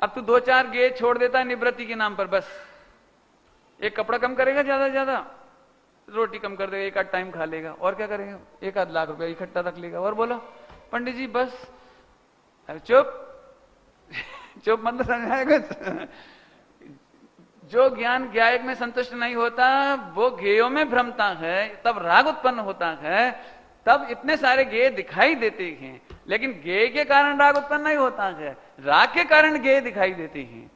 अब तू दो चार गे छोड़ देता है निवृत्ति के नाम पर, बस एक कपड़ा कम करेगा, ज्यादा से ज्यादा रोटी कम कर देगा, एक आध टाइम खा लेगा, और क्या करेगा, 1 आध लाख रुपया इकट्ठा रख लेगा, और बोलो पंडित जी बस। अरे चुप चुप मतलब समझाएगा। जो ज्ञान ज्ञायक में संतुष्ट नहीं होता वो गेयों में भ्रमता है, तब राग उत्पन्न होता है, तब इतने सारे गेय दिखाई देते हैं। लेकिन गेय के कारण राग उत्पन्न नहीं होता है, राग के कारण गेय दिखाई देते हैं।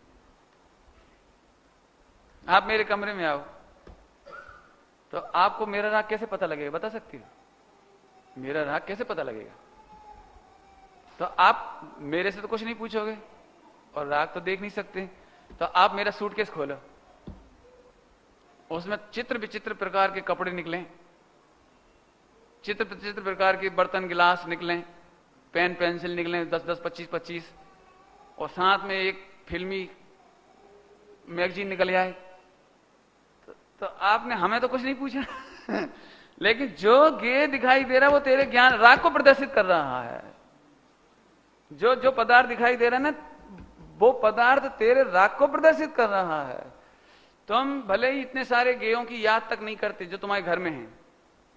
आप मेरे कमरे में आओ तो आपको मेरा राग कैसे पता लगेगा, बता सकती हो? मेरा राग कैसे पता लगेगा? तो आप मेरे से तो कुछ नहीं पूछोगे और राग तो देख नहीं सकते। तो आप मेरा सूटकेस खोलो, उसमें चित्र विचित्र प्रकार के कपड़े निकले, चित्र विचित्र प्रकार के बर्तन गिलास निकले, पेन पेंसिल निकले 10-10, 25-25, और साथ में एक फिल्मी मैगजीन निकल आए। तो आपने हमें तो कुछ नहीं पूछा। लेकिन जो गे दिखाई दे रहा है वो तेरे ज्ञान राग को प्रदर्शित कर रहा है। जो पदार्थ दिखाई दे रहा है ना, वो पदार्थ तेरे राग को प्रदर्शित कर रहा है। तुम भले ही इतने सारे गेयों की याद तक नहीं करते जो तुम्हारे घर में हैं,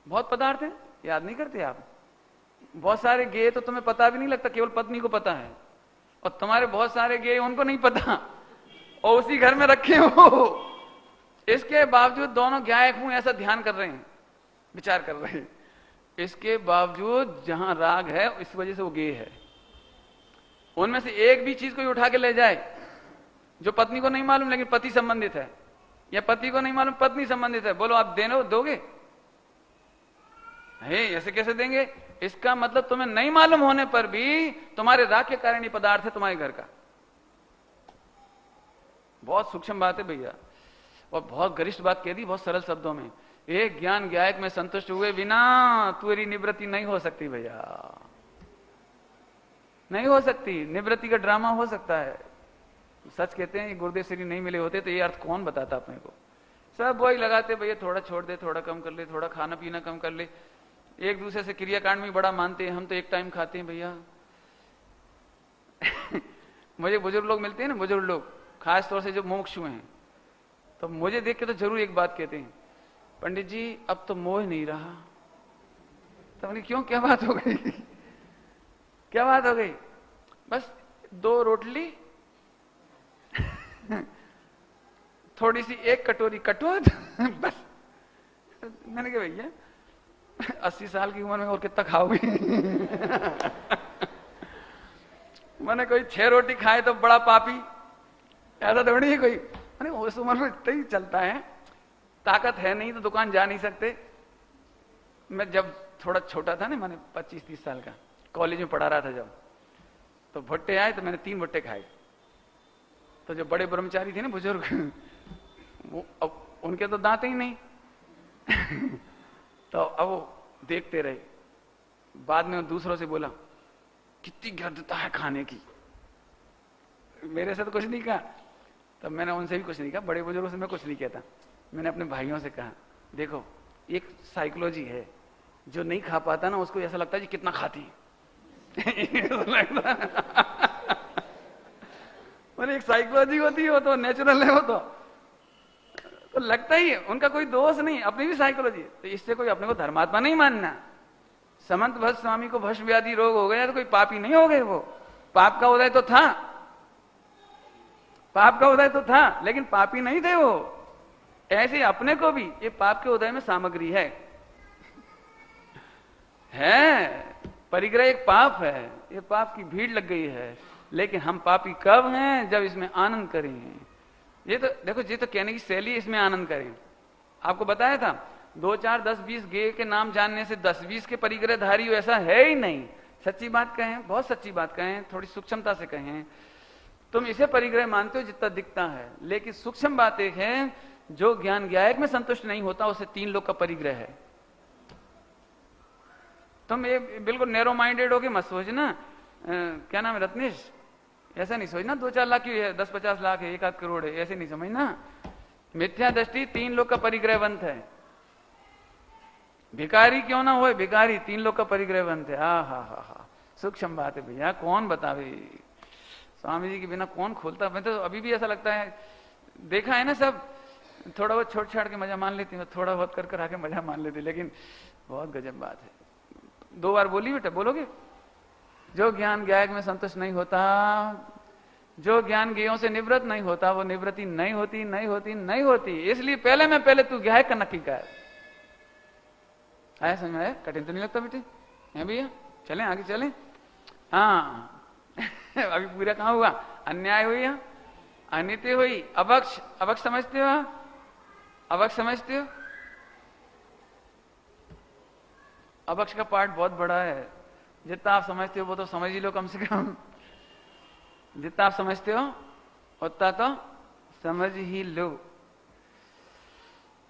बहुत पदार्थ है याद नहीं करते आप। बहुत सारे गेय तो तुम्हें पता भी नहीं लगता, केवल पत्नी को पता है, और तुम्हारे बहुत सारे गेय उनको नहीं पता और उसी घर में रखे हो। इसके बावजूद दोनों ज्ञायक हूं ऐसा ध्यान कर रहे हैं, विचार कर रहे हैं। इसके बावजूद जहां राग है इस वजह से वो गेय है। उनमें से एक भी चीज कोई उठा के ले जाए जो पत्नी को नहीं मालूम लेकिन पति संबंधित है, या पति को नहीं मालूम पत्नी संबंधित है, बोलो आप दोगे? ऐसे कैसे देंगे? इसका मतलब तुम्हें नहीं मालूम होने पर भी तुम्हारे राग के कारण ये पदार्थ है तुम्हारे घर का। बहुत सूक्ष्म बात है भैया, और बहुत गरिष्ठ बात कह दी बहुत सरल शब्दों में। एक ज्ञान ज्ञायक में संतुष्ट हुए बिना तेरी निवृत्ति नहीं हो सकती भैया, नहीं हो सकती। निवृत्ति का ड्रामा हो सकता है। सच कहते हैं गुरुदेव श्री नहीं मिले होते तो ये अर्थ कौन बताता अपने को। सब वही लगाते भैया, थोड़ा छोड़ दे, थोड़ा कम कर ले, थोड़ा खाना पीना कम कर ले। एक दूसरे से क्रियाकांड में बड़ा मानते हैं, हम तो एक टाइम खाते हैं भैया। मुझे बुजुर्ग लोग मिलते हैं ना, बुजुर्ग लोग खास तौर से जो मुमुक्षु हैं, तो मुझे देख के तो जरूर एक बात कहते हैं, पंडित जी अब तो मोह नहीं रहा। तो मैंने क्यों, क्या बात हो गई? क्या बात हो गई? बस 2 रोटली थोड़ी सी 1 कटोरी कटोत बस। मैंने कहा भैया 80 साल की उम्र में और कितना खाओगे? मैंने कोई 6 रोटी खाए तो बड़ा पापी, ऐसा थोड़ी है कोई। अरे उस उम्र में इतना ही चलता है, ताकत है नहीं तो दुकान जा नहीं सकते। मैं जब थोड़ा छोटा था ना, मैंने 25-30 साल का, कॉलेज में पढ़ा रहा था जब, तो भुट्टे आए तो मैंने 3 भुट्टे खाए। तो जो बड़े ब्रह्मचारी थे ना बुजुर्ग, वो अब उनके तो दांत ही नहीं। तो अब वो देखते रहे। बाद में दूसरों से बोला कितनी गर्दता है खाने की। मेरे से तो कुछ नहीं कहा, तब मैंने उनसे भी कुछ नहीं कहा, बड़े बुजुर्गों से मैं कुछ नहीं कहता। मैंने अपने भाइयों से कहा देखो एक साइकोलॉजी है, जो नहीं खा पाता ना उसको ऐसा लगता है जी कितना खाती है। मतलब एक साइकोलॉजी होती है, वो तो नेचुरल है, वो तो लगता ही है। उनका कोई दोष नहीं, अपनी भी साइकोलॉजी। तो इससे कोई अपने को धर्मात्मा नहीं मानना, समंत भट्ट स्वामी को भस्म व्याधि रोग हो गया तो कोई पापी नहीं हो गए, वो पाप का उदय तो था, पाप का उदय तो था, लेकिन पापी नहीं थे वो। ऐसे अपने को भी ये पाप के उदय में सामग्री है परिग्रह एक पाप है, ये पाप की भीड़ लग गई है, लेकिन हम पापी कब हैं? जब इसमें आनंद करें। ये तो देखो, ये तो कहने की शैली, इसमें आनंद करें। आपको बताया था 2 4 10 20 गे के नाम जानने से 10 20 के परिग्रहधारी हो, ऐसा है ही नहीं। सच्ची बात कहें, बहुत सच्ची बात कहें, थोड़ी सूक्ष्मता से कहें, तुम इसे परिग्रह मानते हो जितना दिखता है, लेकिन सूक्ष्म बात एक है, जो ज्ञान ज्ञायक में संतुष्ट नहीं होता उसे 3 लोग का परिग्रह है। तुम ये बिल्कुल नैरो माइंडेड होके मत सोचना, क्या नाम है रत्नेश, ऐसा नहीं सोचना 2 4 लाख की है, 10 50 लाख है, 1 आध करोड़ है, ऐसे नहीं समझना। मिथ्या दृष्टि 3 लोग का परिग्रहवंत है। भिखारी क्यों ना हो, भिखारी 3 लोग का परिग्रहवंत है। हा, सूक्ष्म बात है भैया, कौन बतावे, स्वामी जी के बिना कौन खोलता। मैं तो अभी भी ऐसा लगता है, देखा है ना, सब थोड़ा बहुत छोड़ छाड़ के मजा मान लेती हूँ, थोड़ा बहुत कर आके मजा मान लेती, लेकिन बहुत गजब बात है। 2 बार बोली बेटा, बोलोगे? जो ज्ञान ज्ञायक में संतुष्ट नहीं होता, जो ज्ञान ज्ञेयों से निवृत्त नहीं होता, वो निवृत्ति नहीं होती, नहीं होती, नहीं होती। इसलिए पहले तू ज्ञायक का नक्की कर। आया समझ में? आया? कठिन तो नहीं लगता बेटे? है भैया, चलें आगे चलें। हाँ अभी पूरा कहां हुआ? अन्याय हुई, अनित्य हुई, अवक्ष। अवक्ष समझते हो? अवक्ष समझते हो? अवक्ष का पार्ट बहुत बड़ा है, जितना आप समझते हो वो तो समझ ही लो कम से कम। जितना आप समझते हो उतना तो समझ ही लो।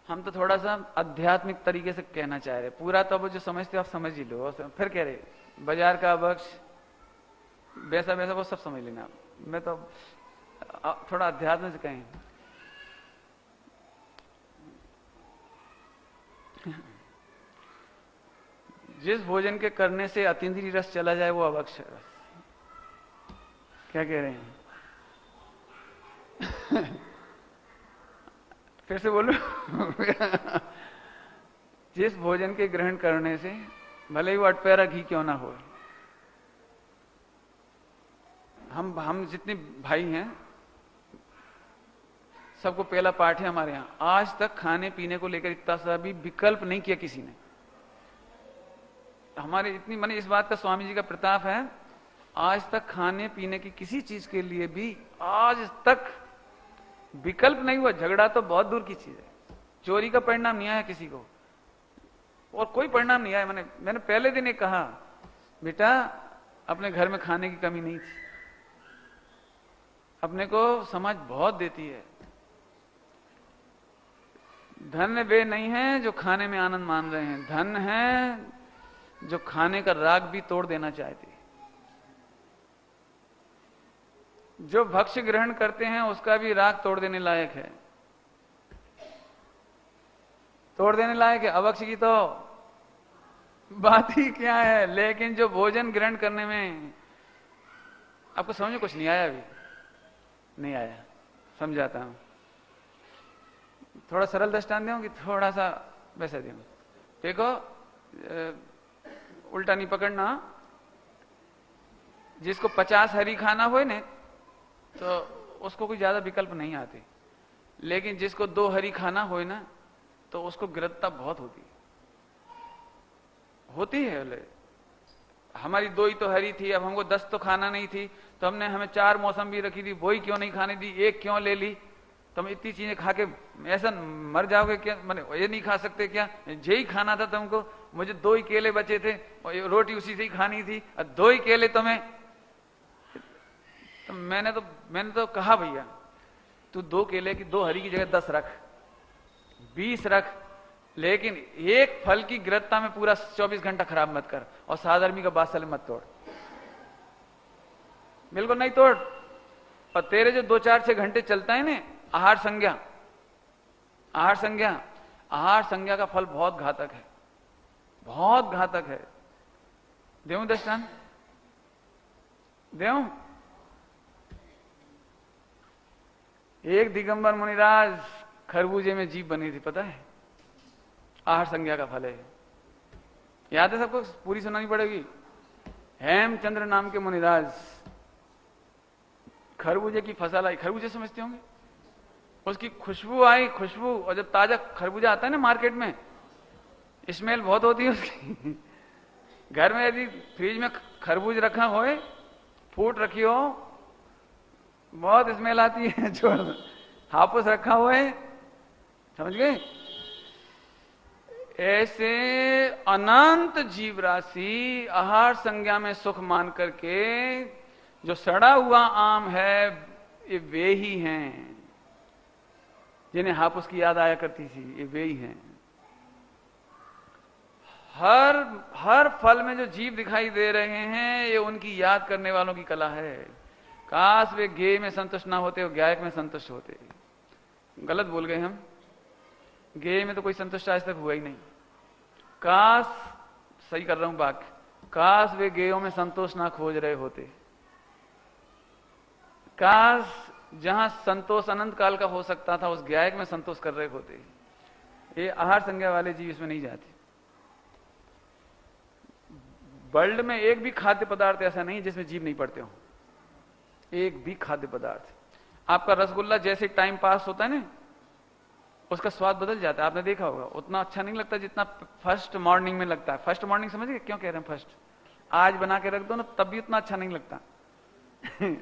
हम तो थोड़ा सा आध्यात्मिक तरीके से कहना चाह रहे, पूरा तो वो जो समझते हो आप समझ ही लो। फिर कह रहे बाजार का अवक्ष वैसा वैसा वो सब समझ लेना। मैं तो थोड़ा अध्यात्म से कहें, जिस भोजन के करने से अतीन्द्रिय रस चला जाए वो अवक्ष रस। क्या कह रहे हैं? फिर से बोलूं? जिस भोजन के ग्रहण करने से भले ही वो अटपैरा घी क्यों ना हो, हम जितने भाई हैं सबको पहला पाठ है हमारे यहां, आज तक खाने पीने को लेकर इतना सा भी विकल्प नहीं किया किसी ने। हमारे इतनी माने इस बात का स्वामी जी का प्रताप है, आज तक खाने पीने की किसी चीज के लिए भी आज तक विकल्प नहीं हुआ। झगड़ा तो बहुत दूर की चीज है, चोरी का परिणाम नहीं आया किसी को, और कोई परिणाम नहीं आया। मैंने पहले दिन ही कहा, बेटा अपने घर में खाने की कमी नहीं थी, अपने को समझ बहुत देती है। धन वे नहीं है जो खाने में आनंद मान रहे हैं, धन है जो खाने का राग भी तोड़ देना चाहते हैं। जो भक्ष्य ग्रहण करते हैं उसका भी राग तोड़ देने लायक है, तोड़ देने लायक है। अवक्ष की तो बात ही क्या है। लेकिन जो भोजन ग्रहण करने में आपको समझ में कुछ नहीं आया, अभी नहीं आया, समझाता हूं। थोड़ा सरल दृष्टांत दूं कि थोड़ा सा वैसा दूं? देखो, उल्टा नहीं पकड़ना। जिसको 50 हरी खाना हो ने तो उसको कोई ज्यादा विकल्प नहीं आते, लेकिन जिसको 2 हरी खाना हो ना तो उसको गिरफ्ता बहुत होती है। बोले हमारी 2 ही तो हरी थी, अब हमको 10 तो खाना नहीं थी, तो हमें 4 मौसमी रखी थी, वही क्यों नहीं खाने दी, 1 क्यों ले ली? तुम इतनी चीजें खा के ऐसा मर जाओगे क्या? मैंने ये नहीं खा सकते क्या? यही खाना था तुमको, मुझे 2 ही केले बचे थे, रोटी उसी से ही खानी थी, और 2 ही केले तुम्हें। तो मैंने तो कहा भैया तू 2 केले की 2 हरी की जगह 10 रख, 20 रख, लेकिन एक फल की गिरफ्ता में पूरा 24 घंटा खराब मत कर, और साधर्मी का बादशाह मत तोड़, बिल्कुल नहीं तोड़। और तेरे जो 2 4 6 घंटे चलता है ना आहार संज्ञा, आहार संज्ञा का फल बहुत घातक है, बहुत घातक है। देऊं दृष्टांत? देऊं? एक दिगंबर मुनिराज खरबूजे में जीभ बनी थी, पता है? आहार संज्ञा का फल है। याद है सबको? पूरी सुनानी पड़ेगी। हेमचंद्र नाम के मुनिराज, खरबूजे की फसल आई, खरबूजे समझते होंगे, उसकी खुशबू आई, खुशबू, और जब ताजा खरबूजा आता है ना मार्केट में, स्मेल बहुत होती है उसकी। घर में यदि फ्रिज में खरबूज रखा होए, फूट रखी हो, बहुत स्मेल आती है। जो हापुस रखा हुआ है, समझ गए? ऐसे अनंत जीव राशि आहार संज्ञा में सुख मान करके जो सड़ा हुआ आम है, ये वे ही हैं जिन्हें हापुस की याद आया करती थी, ये वे ही हैं। हर फल में जो जीव दिखाई दे रहे हैं, ये उनकी याद करने वालों की कला है। काश वे गेय में संतुष्ट ना होते, वो गायक में संतुष्ट होते। गलत बोल गए हम, गेय में तो कोई संतुष्ट आज तक हुआ ही नहीं। काश, सही कर रहा हूं बात, काश वे गेयों में संतोष ना खोज रहे होते। काश जहां संतोष अनंत काल का हो सकता था, उस गायक में संतोष कर रहे होते। ये आहार संज्ञा वाले जीव इसमें नहीं जाते। वर्ल्ड में एक भी खाद्य पदार्थ ऐसा नहीं जिसमें जीव नहीं पड़ते हो। एक भी खाद्य पदार्थ। आपका रसगुल्ला जैसे टाइम पास होता है ना, उसका स्वाद बदल जाता है, आपने देखा होगा। उतना अच्छा नहीं लगता जितना फर्स्ट मॉर्निंग में लगता है। फर्स्ट मॉर्निंग समझ गए क्यों कह रहे हैं फर्स्ट? आज बना के रख दो ना, तब भी उतना अच्छा नहीं लगता।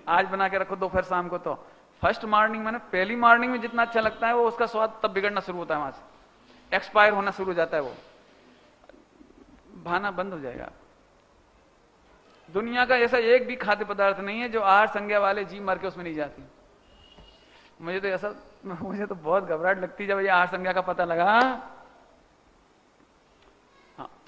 आज बना के रखो दोपहर शाम को, तो फर्स्ट मॉर्निंग में ना, पहली मॉर्निंग में जितना अच्छा लगता है, वो उसका स्वाद तब बिगड़ना शुरू होता है, वहां से एक्सपायर होना शुरू हो जाता है, वो भाना बंद हो जाएगा। दुनिया का ऐसा एक भी खाद्य पदार्थ नहीं है जो आहार संज्ञा वाले जीव मर के उसमें नहीं जाती। मुझे तो बहुत घबराहट लगती जब ये आहार संज्ञा का पता लगा। हाँ,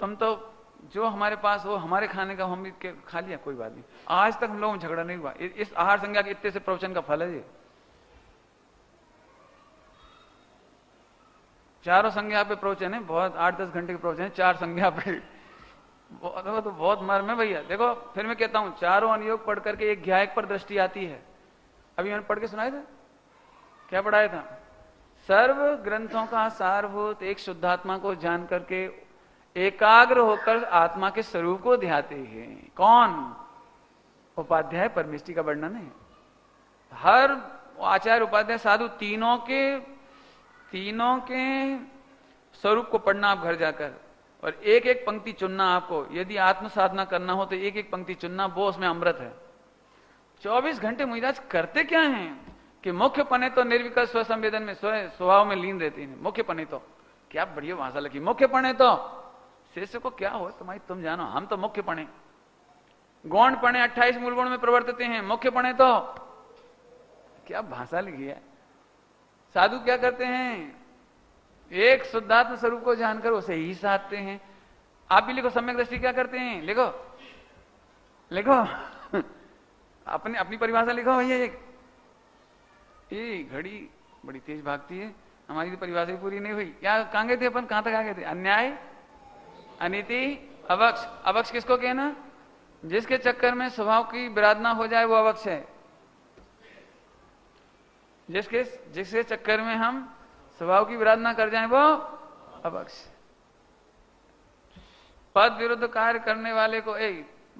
तुम तो जो हमारे पास हो, हमारे खाने का हम भी खा लिया, कोई बात नहीं। आज तक हम लोगों में झगड़ा नहीं हुआ। इस आहार संज्ञा के इतने से प्रवचन का फल है ये। चारों संज्ञा पे प्रवचन है, बहुत 8-10 घंटे के प्रवचन है, 4 संज्ञा पे। तो बहुत मर्म है भैया। देखो फिर मैं कहता हूं, चारों अनुयोग पढ़ करके एक गायक पर दृष्टि आती है। अभी मैंने पढ़ के सुनाया था, क्या पढ़ाया था? सर्व ग्रंथों का सारभूत एक शुद्धात्मा को जान करके एकाग्र होकर आत्मा के स्वरूप को ध्याते हैं। कौन? उपाध्याय परमेष्टि का वर्णन है। हर आचार्य, उपाध्याय, साधु, तीनों के स्वरूप को पढ़ना आप घर जाकर, और एक एक पंक्ति चुनना आपको। यदि आत्म साधना करना हो तो एक एक पंक्ति चुनना, वो उसमें अमृत है। 24 घंटे मुहिराज करते क्या हैं कि मुख्य पने तो निर्विकल्प स्वसंवेदन में, स्वभाव में लीन रहते हैं। मुख्य पने तो, क्या बढ़िया भाषा लगी, मुख्य पने तो शिष्य को क्या हो तुम्हारी, तुम जानो। हम तो मुख्य पने, गौण पने 28 मूल गुण में प्रवर्तित हैं। मुख्य पने तो, क्या भाषा लिखी है। साधु क्या करते हैं? एक शुद्धात्म स्वरूप को जानकर उसे ही साधते हैं। आप भी लिखो, सम्यक दृष्टि क्या करते हैं? लिखो लिखो अपनी परिभाषा लिखो भैया। ये घड़ी बड़ी तेज भागती है, हमारी तो परिभाषा पूरी नहीं हुई। क्या कहां गए थे अपन? कहां तक आ गए थे? अन्याय, अनीति, अवक्ष। अवक्ष किसको कहना? जिसके चक्कर में स्वभाव की विराधना हो जाए वो अवक्ष है। जिसके चक्कर में हम स्वभाव की विराधना कर जाए वो अवक्ष। पद विरुद्ध कार्य करने वाले को,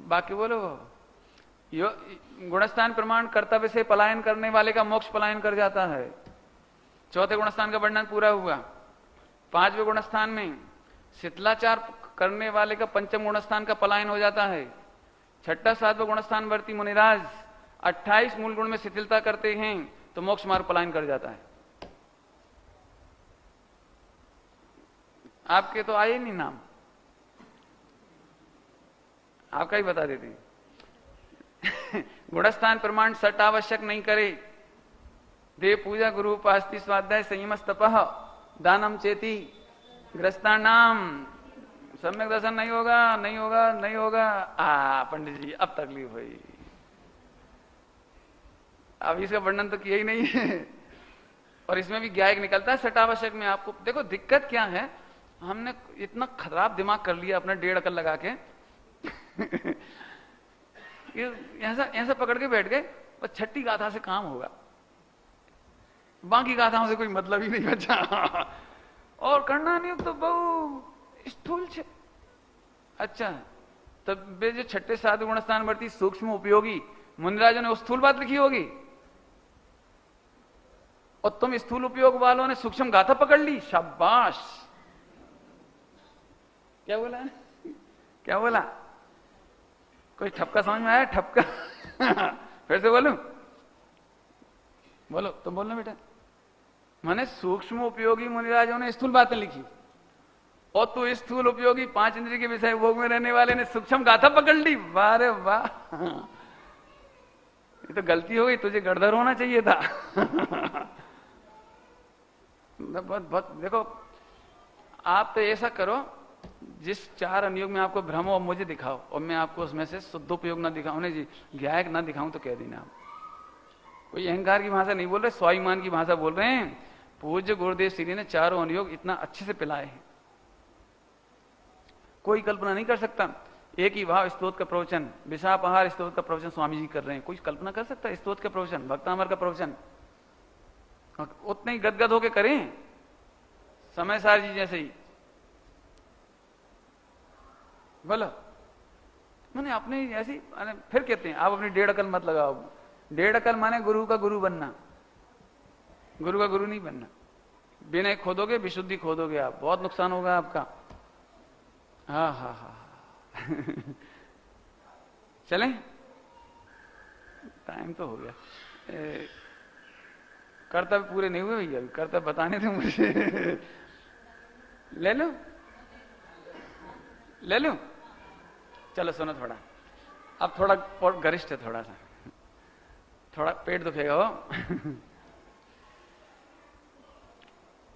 बाकी बोलो, गुणस्थान प्रमाण कर्तव्य से पलायन करने वाले का मोक्ष पलायन कर जाता है। चौथे गुणस्थान का वर्णन पूरा हुआ। 5वें गुणस्थान में शिथिलाचार करने वाले का पंचम गुणस्थान का पलायन हो जाता है। 6ठा 7वां गुणस्थान वर्ती मुनिराज 28 मूल गुण में शिथिलता करते हैं तो मोक्ष मार्ग पलायन कर जाता है। आपके तो आए नहीं नाम, आपका ही बता देते हैं। गुणस्थान प्रमाण सट आवश्यक नहीं करे। देव पूजा, गुरु उपास्ति, स्वाध्याय, संयम, तपः, दानम चेति, ग्रस्तानाम। सम्यक दर्शन नहीं होगा, नहीं होगा, नहीं होगा। पंडित जी अब तकलीफ हुई। अब इसका वर्णन तो किया ही नहीं है, और इसमें भी गायक निकलता है सटावश्यक में। आपको देखो दिक्कत क्या है, हमने इतना खराब दिमाग कर लिया अपना 1.5 अकल लगा के। ऐसा पकड़ के बैठ गए, बस छठी गाथा से काम होगा, बाकी गाथाओं से कोई मतलब ही नहीं बचा। और करना नहीं तो बहु स्थूल छे। अच्छा, तब वे जो छठे साधु गुण स्थान बढ़ती सूक्ष्म उपयोगी मुनिराजों ने उस स्थूल बात लिखी होगी, और तुम स्थूल उपयोग वालों ने सूक्ष्म गाथा पकड़ ली। शाबाश। क्या बोला, क्या बोला? कोई ठपका समझ में आया? ठपका फिर से बोलूं? बोलो, तुम बोलना बेटा। माने सूक्ष्म उपयोगी मुनिराजों ने स्थूल बातें लिखी, और तू स्थूल उपयोगी 5 इंद्रिय के विषय भोग में रहने वाले ने सूक्ष्म गाथा पकड़ ली। वाह रे वाह, ये तो गलती हो गई, तुझे गड़धर होना चाहिए था। बहुत बहुत देखो, आप तो ऐसा करो, जिस 4 अनुयोग में आपको भ्रम हो मुझे दिखाओ, और मैं आपको उसमें से शुद्ध उपयोग ना दिखाऊं, नहीं जी ज्ञायक ना दिखाऊं तो कह देना। आप कोई अहंकार की भाषा नहीं बोल रहे, स्वाभिमान की भाषा बोल रहे हैं। पूज्य गुरुदेव श्री ने 4 अनुयोग इतना अच्छे से पिलाए हैं, कोई कल्पना नहीं कर सकता। एक ही भाव स्तोत्र का प्रवचन, विषापहार स्तोत्र का प्रवचन स्वामी जी कर रहे हैं, कोई कल्पना कर सकता है? स्तोत्र का प्रवचन, भक्तामर का प्रवचन उतने ही गदगद होके करें, समय सार जी जैसे ही। बोलो, मैंने अपने ऐसी, फिर कहते हैं आप अपनी 1.5 अकल मत लगाओ। 1.5 अकल माने गुरु का गुरु बनना, गुरु का गुरु नहीं बनना। विनय खोदोगे, विशुद्धि खोदोगे आप, बहुत नुकसान होगा आपका। हाँ हाँ हाँ चलें, टाइम तो हो गया। कर्तव्य पूरे नहीं हुए भैया, कर्तव्य बताने थे मुझे। ले लो, ले लो, चलो सुनो थोड़ा। अब थोड़ा और गरिष्ठ है, थोड़ा सा, थोड़ा पेट दुखेगा वो।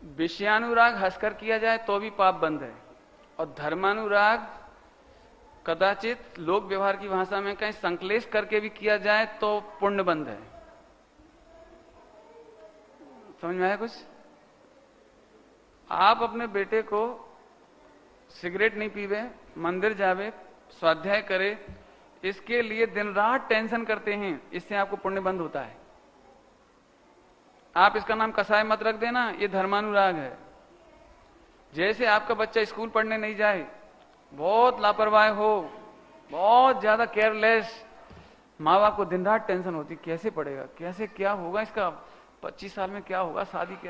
विषयानुराग हंसकर किया जाए तो भी पाप बंद है, और धर्मानुराग कदाचित लोक व्यवहार की भाषा में कहीं संकलेश करके भी किया जाए तो पुण्य बंद है। समझ में आया कुछ? आप अपने बेटे को सिगरेट नहीं पीवे, मंदिर जावे, स्वाध्याय करे, इसके लिए दिन रात टेंशन करते हैं, इससे आपको पुण्य बंद होता है। आप इसका नाम कसाय मत रख देना, ये धर्मानुराग है। जैसे आपका बच्चा स्कूल पढ़ने नहीं जाए, बहुत लापरवाह हो, बहुत ज्यादा केयरलेस, माँ बाप को दिन रात टेंशन होती, कैसे पढ़ेगा, कैसे क्या होगा इसका, 25 साल में क्या होगा, शादी कैसे